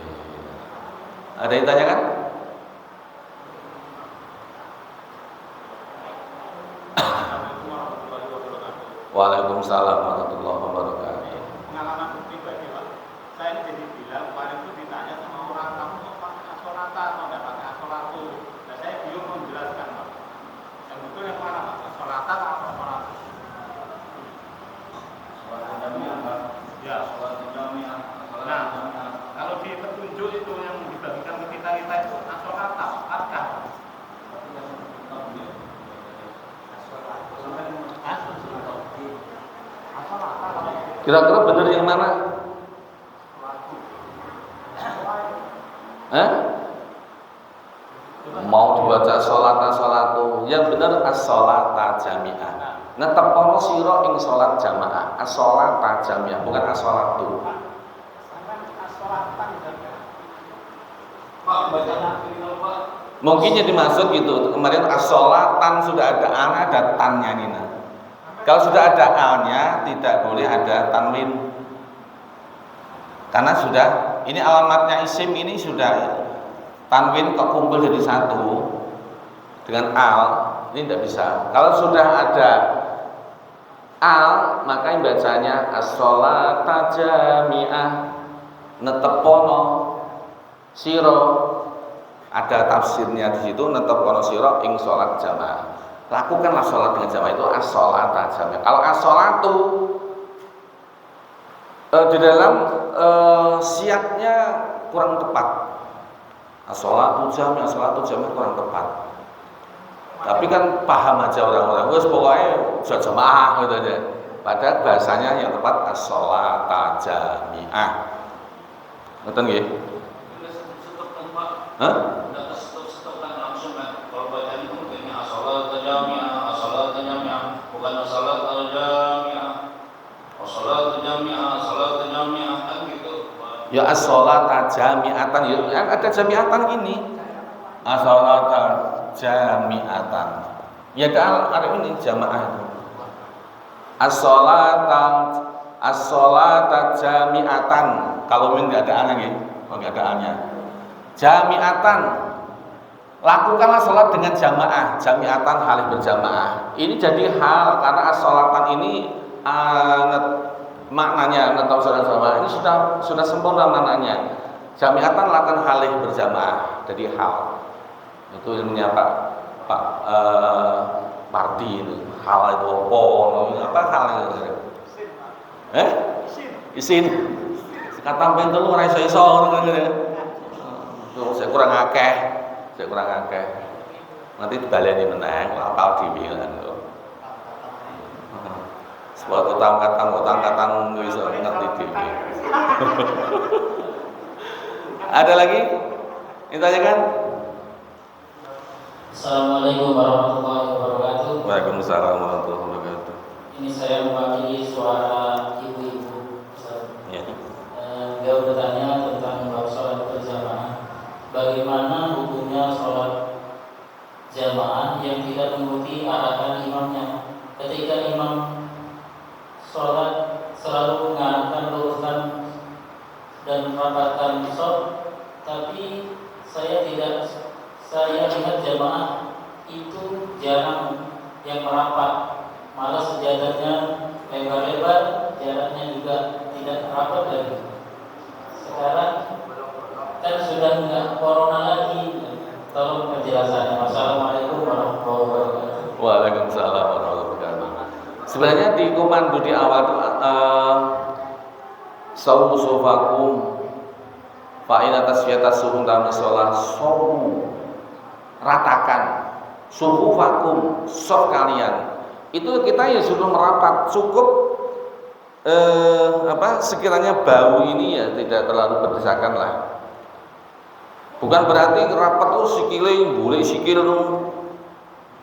Ada yang tanyakan? Waalaikumsalam warahmatullahi wabarakatuh. Pengalaman pribadi Pak, saya ini jadi bilang kemarin itu ditanya sama orang, kamu mau pakai asolata atau tidak pakai asolatu? Nah saya bingung menjelaskan Pak. Yang betul yang mana Pak? Asolata atau asolatu? Asolatu jamiah Pak. Ya, asolatu jamiah. Nah, kalau di petunjuk itu yang dibagikan ke kita itu asolata, apakah? Kira-kira benar yang mana? Mau dibaca sholatu, yang benar as-sholata jami'ah. Netepono sira ing salat jamaah, as-sholata jami'ah, bukan as-sholatu. Mungkin yang dimaksud gitu. Kemarin as-sholatan sudah ada an, ada tannya Nina. Kalau sudah ada a-nya tidak boleh ada tanwin. Karena sudah ini alamatnya isim ini sudah tanwin kok kumpul jadi satu dengan al, ini tidak bisa. Kalau sudah ada al, maka yang bacanya as-sholata jami'ah netepono siro. Ada tafsirnya di situ, netepono siro ing sholat jamaah. Lakukanlah sholat dengan jamaah itu as-sholata jami'ah. Kalau as-sholatu di dalam siapnya kurang tepat. As-sholatu jami'ah, as-sholatu jami'ah kurang tepat. Tapi kan paham aja orang-orang. Wes pokoknya sudah jamaah gitu aja. Padahal bahasanya yang tepat as-sholata jami'ah. Ngerti nggih? Hah? Ya as-sholata jami'atan, ya ada jami'atan ini. As-sholata jami'atan. Ya ada ini jamaah itu. As-sholata jami'atan. Kalau enggak ada annya, kalau enggak ada annya. Jami'atan. Lakukanlah sholat dengan jamaah, jami'atan halih berjamaah. Ini jadi hal karena as-sholatan ini maknanya atau saudara-saudara ini sudah sempurna maknanya. Jami'atan lakukan halih berjamaah, jadi hal. Itu ilmunya Pak Parti itu. Hal itu apa hal itu? Isin. Kata pintu lu ora iso-iso ngono gitu. Saya kurang akeh. Nanti dibaleni meneh, apal dhewe kan. Sebuah kotang-kotang iso ngerti dhewe. Ada lagi? Ditanyakan? Assalamualaikum warahmatullahi wabarakatuh. Waalaikumsalam warahmatullahi wabarakatuh. Ini saya mewakili suara ibu-ibu. Ya. Beliau bertanya tentang bab sholat berjamaah. Bagaimana hukumnya sholat jamaah yang tidak mengikuti arahan imamnya? Ketika imam sholat selalu mengarahkan lurusan dan merapatkan shaf, tapi saya lihat jamaah itu jarang yang merapat, malah sejadahnya lebar-lebar, jaraknya juga tidak rapat lagi. Sekarang kan sudah enggak corona lagi. Tolong penjelasannya. Wassalamualaikum warahmatullahi wabarakatuh. Waalaikumsalam warahmatullahi wabarakatuh. Sebenarnya di komando di awal itu sawu sofakum fa'ina tasfiyata suhun dalam sholat sawu, ratakan suhu vakum soft kalian itu kita ya sudah merapat cukup sekiranya bau ini ya tidak terlalu berdesakan lah. Bukan berarti rapat tuh sikile boleh sikil tuh.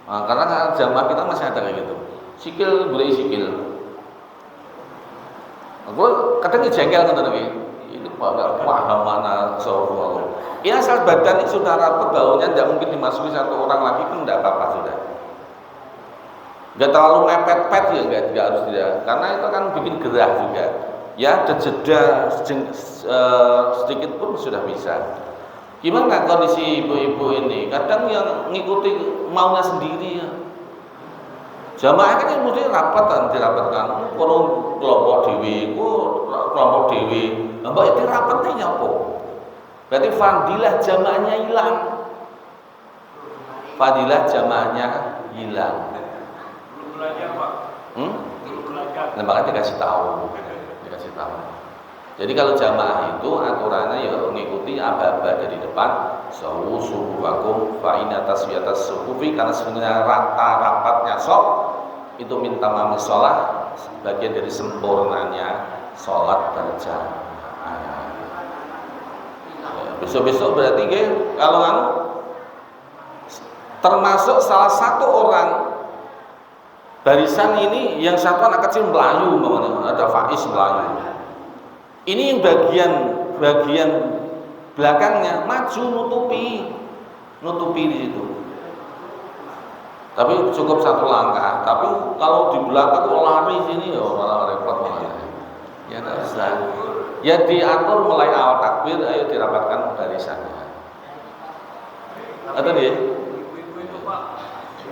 Nah, karena jamaah kita masih ada kayak gitu. Sikil boleh sikil. Aku kadang jengkel kan tadi. Itu paham mana soal. Ini asal badan ini sudah rapat, baunya tidak mungkin dimasuki satu orang lagi pun tidak apa-apa sudah. Nggak terlalu mepet-pet ya nggak harus tidak. Karena itu kan bikin gerah juga. Ya ada jeda sedikit pun sudah bisa. Gimana kondisi ibu-ibu ini? Kadang yang ngikuti maunya sendiri ya. Jamaah kan yang mesti dirapatkan. Kono kelompok dewi, kelompok dewi. Mbak itu rapatnya nyapa? Berarti fadilah jamaahnya hilang. Fadilah jamaahnya hilang. Belum belajar Pak. Belum belajar. Nah, makanya dikasih tahu. Jadi kalau jamaah itu aturannya ya mengikuti aba-aba dari depan, sawu suhufakum fa inna taswiyatas suhufi, karena sebenarnya rata rapatnya saf itu minta mami sholat bagian dari sempurnanya sholat berjamaah. Besok-besok berarti kalau kamu termasuk salah satu orang barisan ini yang satu anak kecil Melayu, ada Faiz Melayu. Ini yang bagian belakangnya maju nutupi di situ. Tapi cukup satu langkah. Tapi kalau di belakang kok lari sini ya malah repot malah. Ya tidak usah. Ya diatur mulai awal takbir, ayo dirapatkan barisannya. Atau dia? Ibu-ibu itu Pak,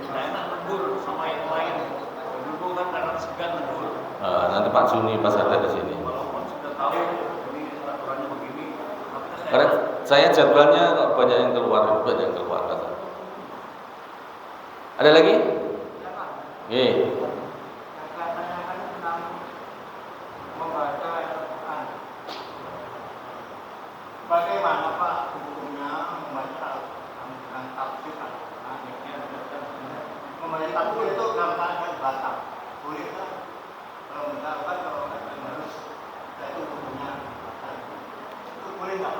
saya enak negur sama yang lain. Dulu kan kadang segan negur. Nanti Pak Juni pas ada di sini. Tahu ini aturannya begini. Karena saya jadwalnya banyak yang keluar. Ada lagi? Iya. Katanya kan tentang membaca Al-Quran. Bagaimana Pak hukumnya membaca Al-Quran, tafsir Al-Quran? Membaca tafsir itu gampang dan batal. Boleh kan? Kalau misalkan harus itu hukumnya itu boleh nggak?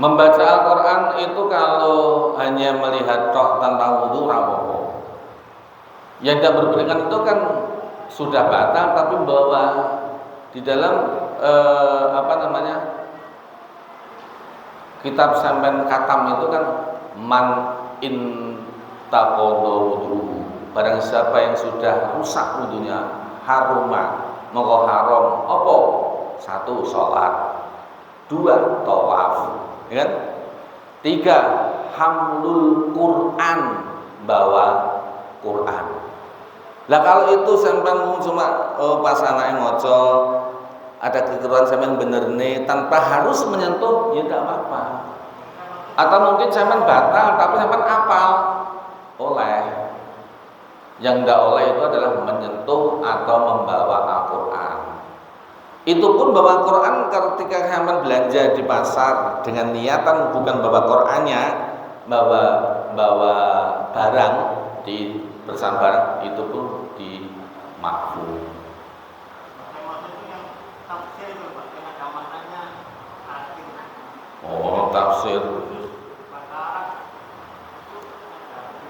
Membaca Al-Quran itu kalau hanya melihat tok tanpa wudu rapopo. Yang tidak berberikan itu kan sudah batal, tapi bahwa di dalam kitab sampean katam itu kan man in taqadha wudu. Barang siapa yang sudah rusak wudunya haruma maka haram apa? 1 sholat, 2 tawaf, ya kan? 3 hamlul Quran, bawa Quran. Lah kalau itu sampean cuma pas anake ngoco ada kekeliruan sampean bener nih tanpa harus menyentuh ya tidak apa-apa. Atau mungkin sampean batal tapi sampean apal oleh. Yang tidak oleh itu adalah menyentuh atau membawa Al-Quran. Itu pun bawa Quran ketika sampean belanja di pasar dengan niatan bukan bawa Qurannya, bawa barang di bersama itu pun dimakruh. Oh, tafsir.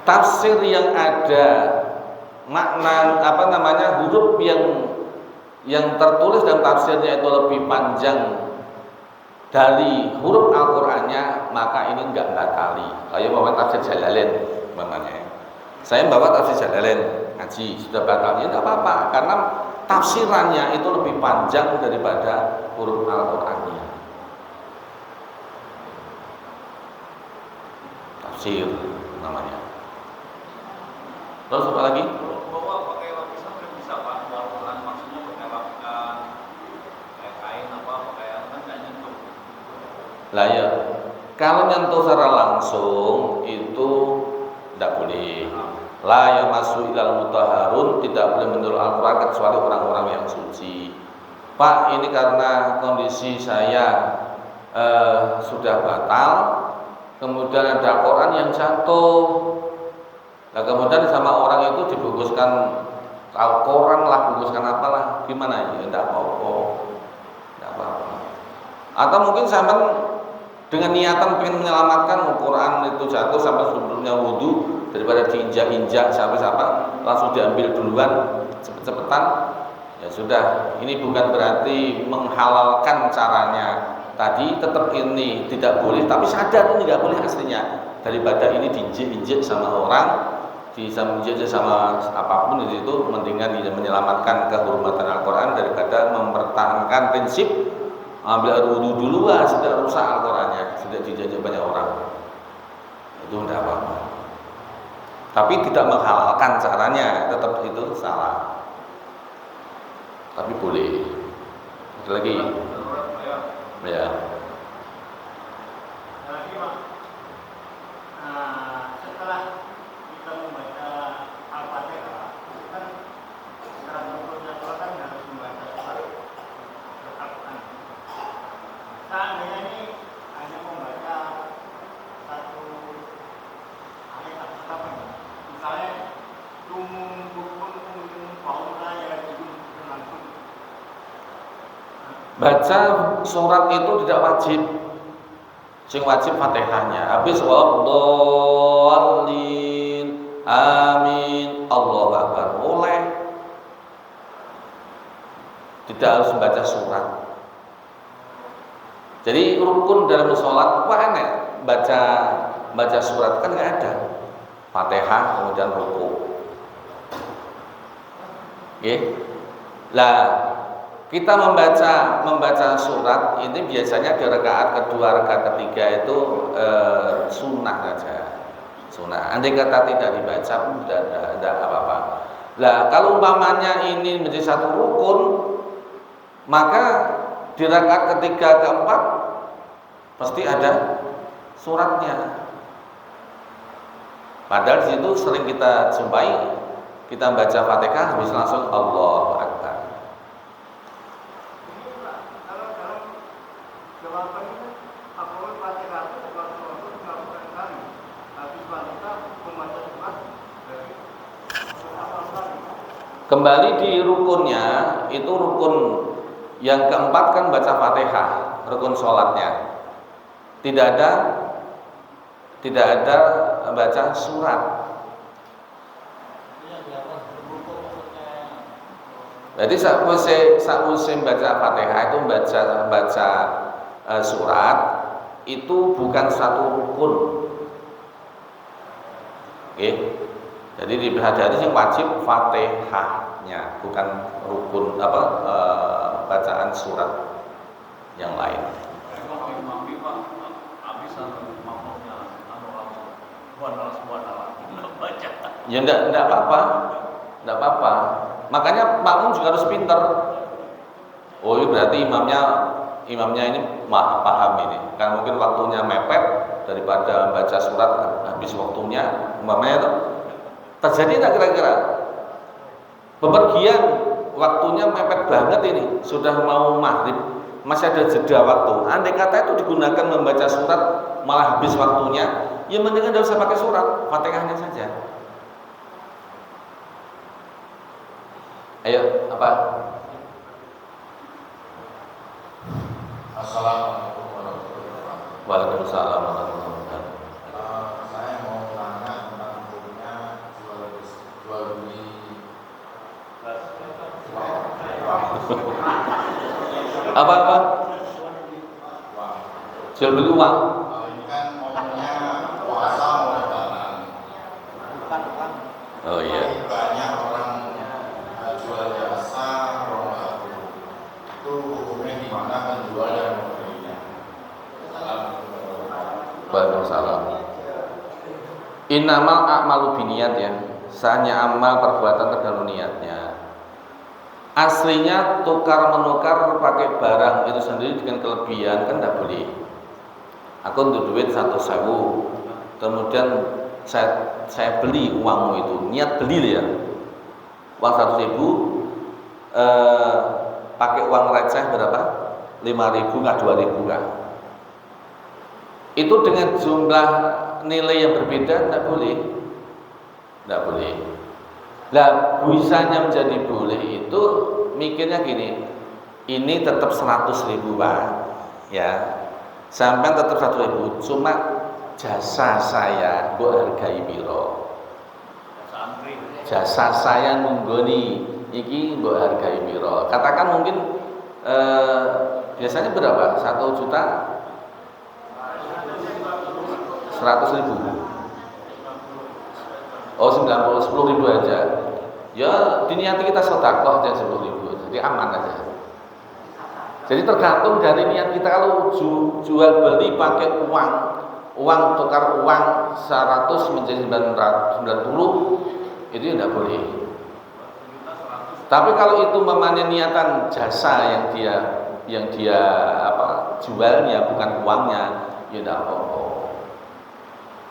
Tafsir yang ada makna huruf yang tertulis dalam tafsirnya itu lebih panjang dari huruf Al-Qur'annya, maka ini enggak batali. Kayak bawa tafsir Jalalain namanya. Saya bawa tafsir Jalalain ngaji, sudah batalnya enggak apa-apa karena tafsirannya itu lebih panjang daripada huruf Al-Qur'annya. Tafsir namanya. Terus apa lagi? Bawa pakai lapisan kan bisa Pak, Al-Quran maksudnya pakai lapisan, pakai kain apa, pakai kan nggak nyentuh. Lah ya, kalau nyentuh secara langsung itu tidak boleh. La yamassu ilal mutahharun, tidak boleh menurut Al-Quran kecuali orang-orang yang suci. Pak, ini karena kondisi saya sudah batal, kemudian ada Quran yang jatuh. Nah kemudian sama orang itu dibungkuskan koran lah, bungkuskan apalah, gimana ya? Tidak apa-apa. Atau mungkin sampai dengan niatan pengen menyelamatkan Quran itu jatuh sampai sebelumnya wudu daripada diinjak-injak sampai langsung diambil duluan cepet-cepetan. Ya sudah, ini bukan berarti menghalalkan caranya. Tadi tetap ini tidak boleh, tapi sadar ini tidak boleh aslinya. Daripada ini diinjek-injek sama orang, diinjek sama apapun di situ, mendingan menyelamatkan kehormatan Al-Quran daripada mempertahankan prinsip ambil wudu dulu sudah rusak Al-Qurannya. tidak dijajah banyak orang, itu tidak apa-apa. Tapi tidak menghalalkan caranya, tetap itu salah. Tapi boleh. Ada lagi? Ya. Lagi Pak, setelah kita membaca Al-Fatihah, kan syarat rukunnya sholat kan harus membaca surat Al-Quran. Seandainya ini hanya membaca satu ayat atau apa, misalnya baca surat itu tidak wajib. Sing wajib Fatihahnya. Habis waddallin, amin, Allahu Akbar. Boleh. Tidak harus membaca surat. Jadi rukun dalam sholat apa enak? Baca surat kan nggak ada. Fatihah kemudian ruku. Oke. Lah kita membaca surat ini biasanya di rakaat kedua, rakaat ketiga itu sunnah saja. Sunnah. Andai kata tidak dibaca pun tidak apa-apa. Lah kalau umpamanya ini menjadi satu rukun, maka di rakaat ketiga keempat pasti ada suratnya. Padahal di situ sering kita jumpai, kita baca Fatihah habis langsung Allahu Akbar. Kalau dalam jawaban itu apabila Fatihah itu waktu melakukan kali, tapi Fatihah membaca surat dari apa kali? Kembali di rukunnya, itu rukun yang keempat kan baca Fatihah, rukun sholatnya. Tidak ada baca surat. Jadi saat musim baca Fatihah itu baca surat itu bukan satu rukun. Oke. Jadi dipelajari yang wajib Fatihahnya, bukan rukun bacaan surat yang lain. Ya enggak apa-apa. Makanya makmum juga harus pinter. Oh, ini berarti imamnya ini paham ini. Kan mungkin waktunya mepet, daripada baca surat habis waktunya, umpamanya itu terjadi tak kira-kira bepergian waktunya mepet banget ini, sudah mau maghrib, masih ada jeda waktu. Andai kata itu digunakan membaca surat malah habis waktunya, ya mendingan tidak usah pakai surat, Fatihahnya saja. Ayo, apa? Assalamualaikum warahmatullahi wabarakatuh. Waalaikumsalam warahmatullahi wabarakatuh. Saya mau tanya tentang hukumnya jual beli Apa? uang. Jual beli uang. Ini kan momennya puasa mau lebaran. Oh iya. Banyak orang jual jasa rombak. Itu hukumnya gimana penjual dan pembelinya? Waalaikumsalam. Innamal a'malu biniyat ya. Sahnya amal perbuatan tergantung niatnya. Aslinya tukar menukar pakai barang itu sendiri dengan kelebihan kan tidak boleh. Aku untuk duit 1.000, kemudian saya beli uangmu itu, niat beli ya. Uang 1.000 pakai uang receh berapa? 5.000 nggak 2.000 kan? Itu dengan jumlah nilai yang berbeda tidak boleh. Tidak boleh. Lah bisanya menjadi boleh itu mikirnya gini, ini tetap 100.000 Pak, ya, sampai tetap 100.000, cuma jasa saya mbok hargai piro, jasa saya nunggoni iki mbok hargai piro. Katakan mungkin biasanya berapa? 1 juta 100.000. Oh 10.000 aja. Ya diniati kita sedekah aja 10.000, jadi aman aja. Jadi tergantung dari niat kita. Kalau jual beli pakai uang tukar uang 100 menjadi 990 itu tidak boleh. Tapi kalau itu memangnya niatan jasa yang dia jualnya bukan uangnya, ya tidak apa-apa.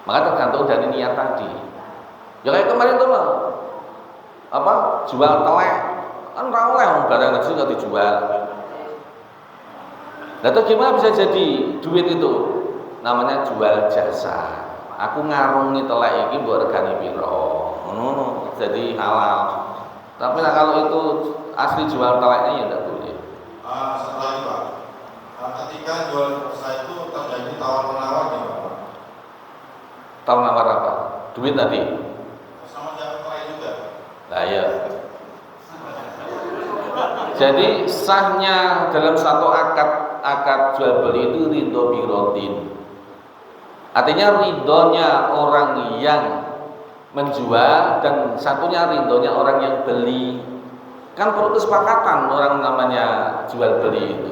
Maka tergantung dari niat tadi. Ya kayak kemarin tuh jual telek kan oleh barang kecil nggak dijual. Nah itu gimana bisa jadi duit itu? Namanya jual jasa. Aku ngarungi telek iki mbok regani piro. Ngono jadi halal. Tapi kalau itu asli jual teleknya ya tidak boleh. Setelah itu Pak, ketika jual pulsa itu terjadi tawar-menawar nih Pak. Tawar-menawar apa? Duit tadi? Sama siapa telek juga. Nah ya. Jadi sahnya dalam satu akad jual beli itu ridho birodin. Artinya ridhonya orang yang menjual dan satunya ridhonya orang yang beli. Kan perlu kesepakatan orang namanya jual beli itu.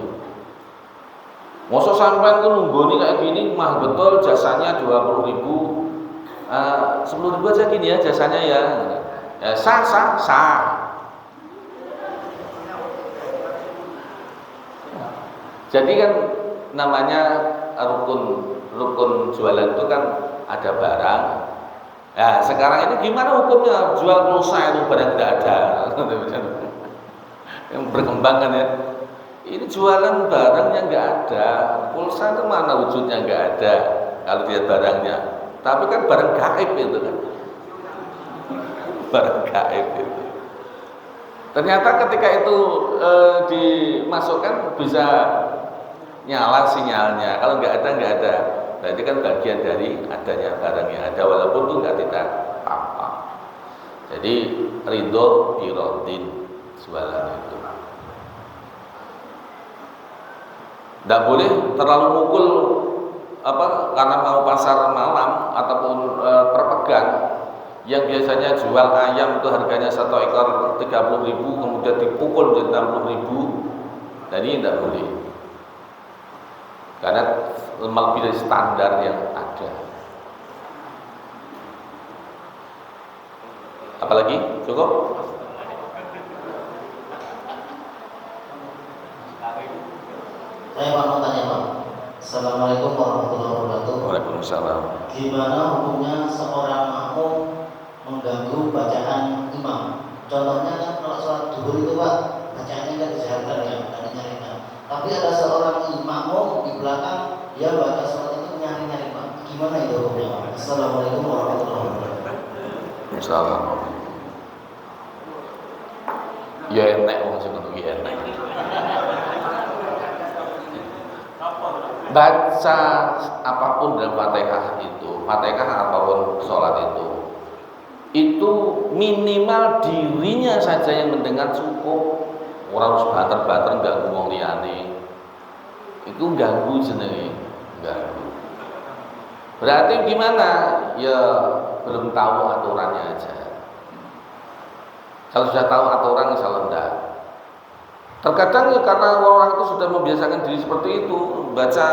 Masa sampai tuh nunggu kayak gini mah betul jasanya 20.000, 10.000 aja gini ya jasanya ya. Ya sah. Jadi kan namanya rukun jualan itu kan ada barang. Ya sekarang ini gimana hukumnya jual pulsa itu barang tidak ada? Yang berkembang kan ya. Ini jualan barang yang nggak ada, pulsa itu mana wujudnya nggak ada kalau lihat barangnya. Tapi kan barang gaib itu kan, barang gaib itu. Ternyata ketika itu dimasukkan bisa nyala sinyalnya. Kalau nggak ada. Berarti kan bagian dari adanya barang yang ada, walaupun itu nggak tidak apa. Jadi ridho birodin jualan itu. Tidak boleh terlalu mukul karena mau pasar malam ataupun perpegan yang biasanya jual ayam itu harganya 1 ekor 30.000 kemudian dipukul menjadi 60.000. Dan ini tidak boleh. Karena lebih dari standar yang ada. Apalagi? Cukup? Saya mau tanya Pak. Assalamualaikum warahmatullahi wabarakatuh. Waalaikumsalam. Gimana hukumnya seorang makmum mengganggu bacaan imam? Contohnya kan kalau sholat zuhur itu Pak, bacaannya kan dijalankan ya, tidak dinyarikan. Tapi ada seorang makmum di belakang dia baca sholat itu nyari-nyari Pak. Gimana itu hukumnya Pak? Assalamualaikum warahmatullahi wabarakatuh. Assalamualaikum. Ya enak maksudnya enak. Baca apapun dalam Fatihah apapun sholat itu minimal dirinya saja yang mendengar cukup. Orang harus banter-banter ganggu wong liyane. Itu ganggu jenenge, ganggu. Berarti gimana? Ya belum tahu aturannya aja. Kalau sudah tahu aturan insyaallah enggak. Terkadang ya karena orang itu sudah membiasakan diri seperti itu, baca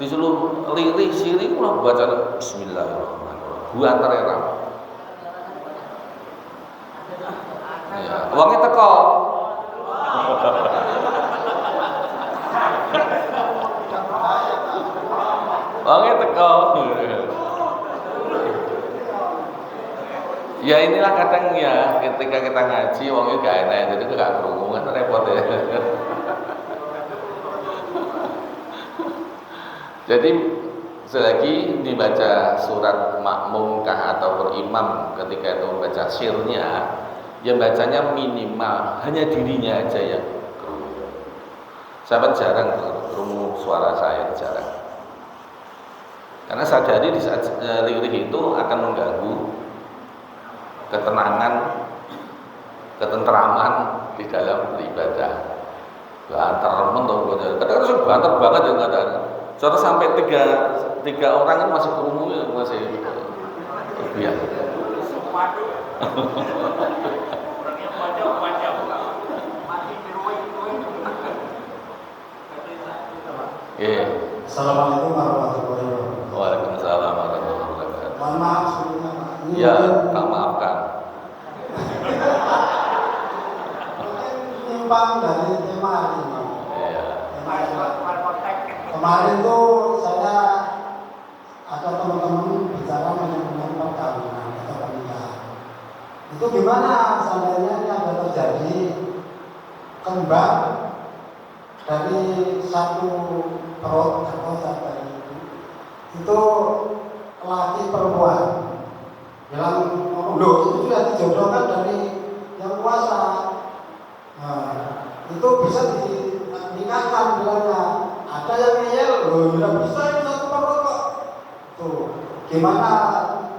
disuruh lirik siri malah baca bismillahirrahmanirrahim. Buantar era. Ya, uangnya teko. Uangnya teko. Ya inilah kadang ya ketika kita ngaji uangnya gak enak, jadi gak kerungu kan repot ya. Jadi selagi dibaca surat makmum kah atau berimam ketika itu membaca syirnya, yang bacanya minimal hanya dirinya aja yang kerungu. Saya jarang kerungu suara saya, jarang. Karena sadari di saat lirik itu akan mengganggu ketenangan, ketenteraman di dalam beribadah. Banter mentok, kadang-kadang banter banget ya kadang. Soalnya sampai tiga orang kan masih kerungu ya masih biasa. Assalamualaikum warahmatullahi wabarakatuh. Waalaikumsalam warahmatullahi wabarakatuh. Mohon maaf sebelumnya Pak. Ini Ya, mungkin tak maafkan. menyimpang dari tema ini Pak. Iya. Tema kemarin tuh saya ada teman-teman bicara mengenai perkawinan atau pernikahan. Itu gimana seandainya ini ada terjadi kembar dari satu perut atau satu itu laki perempuan yang ngomong loh itu sudah dijodohkan dari yang kuasa. Nah, itu bisa dinikahkan bilangnya. Ada yang ngeyel loh tidak bisa itu satu perut kok. Tuh gimana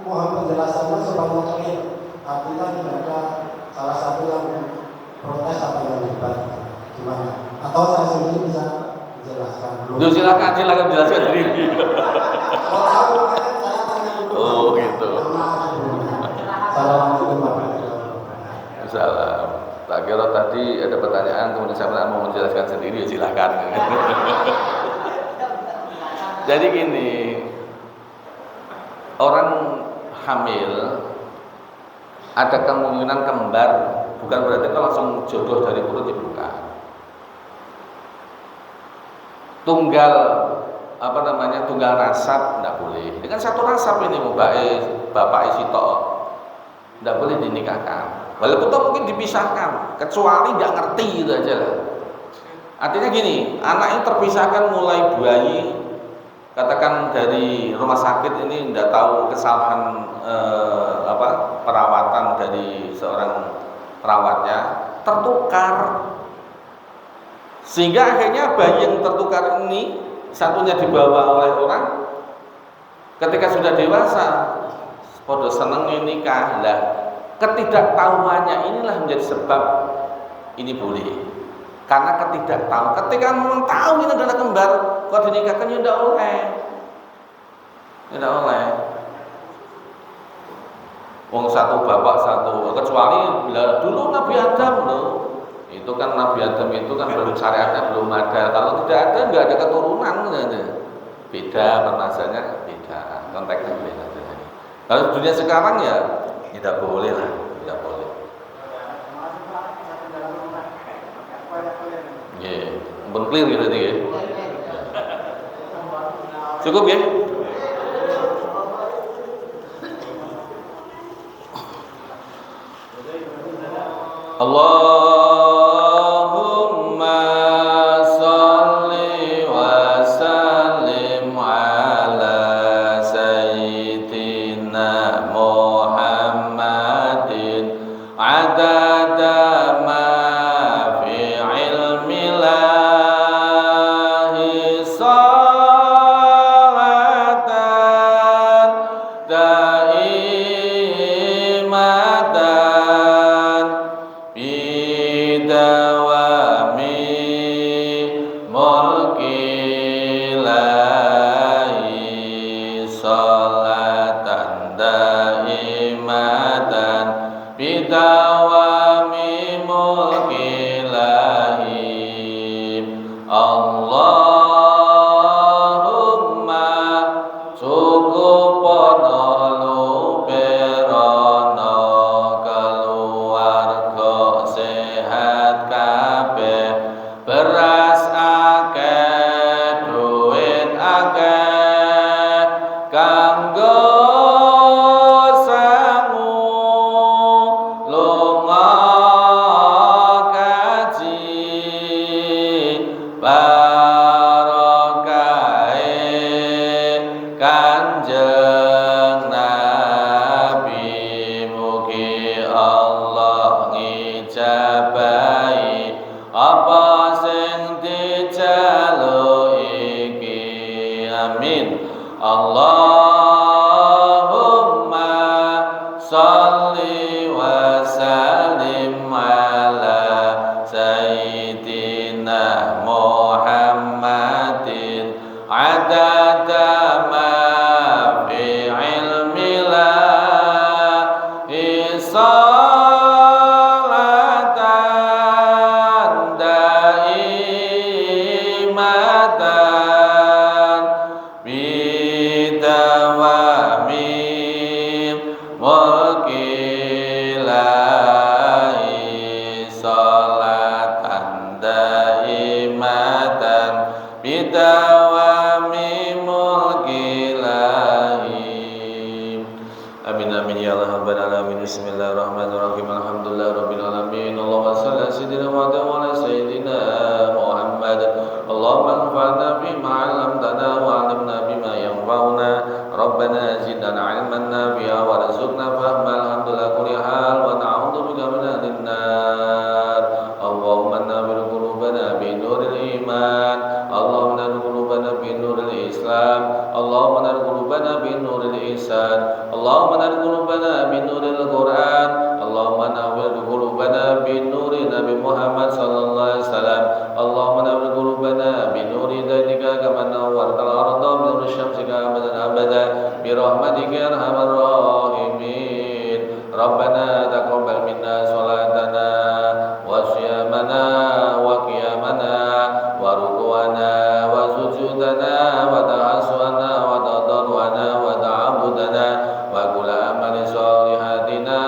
mohon penjelasannya supaya clear. Artinya tidak ada salah satu yang protes atau yang hebat. Gimana? Atau saya sendiri bisa menjelaskan dulu. Duh, silakan jelaskan sendiri. Kalau tahu makanya saya tanya dulu. Oh, gitu. Assalamualaikum warahmatullahi wabarakatuh. Salam. Tak kira tadi ada pertanyaan kemudian saya mau menjelaskan sendiri, ya silakan. Jadi gini, orang hamil ada kemungkinan kembar, bukan berarti kalau langsung jodoh dari perut, bukan. Tunggal tunggal nasab tidak boleh. Ini kan satu nasab ini bapak isi tok, tidak boleh dinikahkan. Walaupun toh mungkin dipisahkan, kecuali nggak ngerti itu aja lah. Artinya gini, anak ini terpisahkan mulai bayi, katakan dari rumah sakit ini tidak tahu kesalahan perawatan dari seorang perawatnya, tertukar. Sehingga akhirnya bayi yang tertukar ini satunya dibawa oleh orang, ketika sudah dewasa podo seneng nikah lah, ketidaktahuannya inilah menjadi sebab ini boleh. Karena ketidaktahuan, ketika memang tahu ini adalah kembar, kok dinikahkan ya tidak oleh. Wong satu bapak satu, kecuali dulu Nabi Adam loh. Itu kan Nabi Adam itu kan belum syariatnya belum ada. Kalau tidak ada nggak ada keturunan, beda permasalahannya, beda konteksnya beda. Kalau dunia sekarang ya tidak boleh lah, tidak boleh. Ya, clear gitu ya. Cukup ya? Allahumma salli wa sallim ala sayyidina Muhammadin adada ma fi ilmillahi salatan daimatan bidawami mulkilahi salatan daimatan bidawami mulkilahi Allahumma sukupono luperono keluarga sehat kabeh beras akeh duit akeh kanggo sangu lunga kaji barokahe Kanjeng Nabi mugi Allah ngijabahi apa sing dijaluki amin Allahumma sholli wa sallim ala sayyidina Muhammadin adada ma fi ilmillahi salatan daimatan Amin amin ya rabbal alamin. Bismillahirrahmanirrahim. Alhamdulillahirabbil alamin. Allahumma shalli ala sayyidina Muhammad wa ala sayyidina Muhammad. Allahumma anfa'na bima 'allamtana wa 'allimna bima yanfa'una. Rabbana zidna 'ilman nafi'a warzuqna fahma. Alhamdulillah kulli hal wa na'udzubika min adzabil nar. Allahumma nawwir qulubana bi nuril iman. Allahumma nawwir qulubana bi nuril islam. Allahumma nawwir qulubana bi nuril ihsan. Allahumma nawwir qulubana bi nuril Qur'an. Allahumma nawwir qulubana bi nuri Nabi Muhammad sallallahu alaihi wasallam. Allahumma nawwir qulubana bi nuri dzalika kama nawwartal arda bi nuri syamsika abadan abada bi rahmatika ya arhamar rahimin. Rabbana taqabbal minna salatana wa siyamana wa qiyamana wa ruku'ana wa sujudana wa tahassuana wa tadarruana wa ta'abudana wa kula amali sholihatina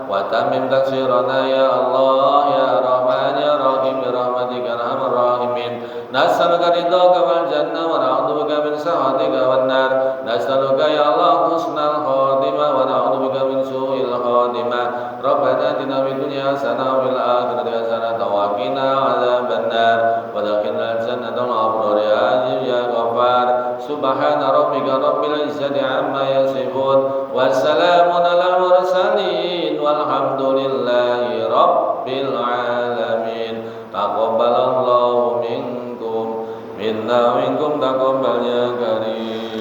wa tamim taksirana ya Allah ya Rahman ya Rahim bi rahmatika arhamar rahimin. Nas'aluka ridhaka wal jannah wa na'udzubika min sakhatika wan nar. Nas'aluka ya Allah husnal khatimah wa na'udzubika min su'il khatimah. Rabbana atina fid dunya hasanah wa fil akhirati hasanah wa qina adzabannar. Wa adkhilna jannatal abrar ya aziz ya ghaffar. Subhana rabbika rabbil izzati amma yasifun. Wassalamun alal mursalin walhamdulillahi rabbil alamin. Taqabbalallahu minkum minna minkum taqabbal ya karim.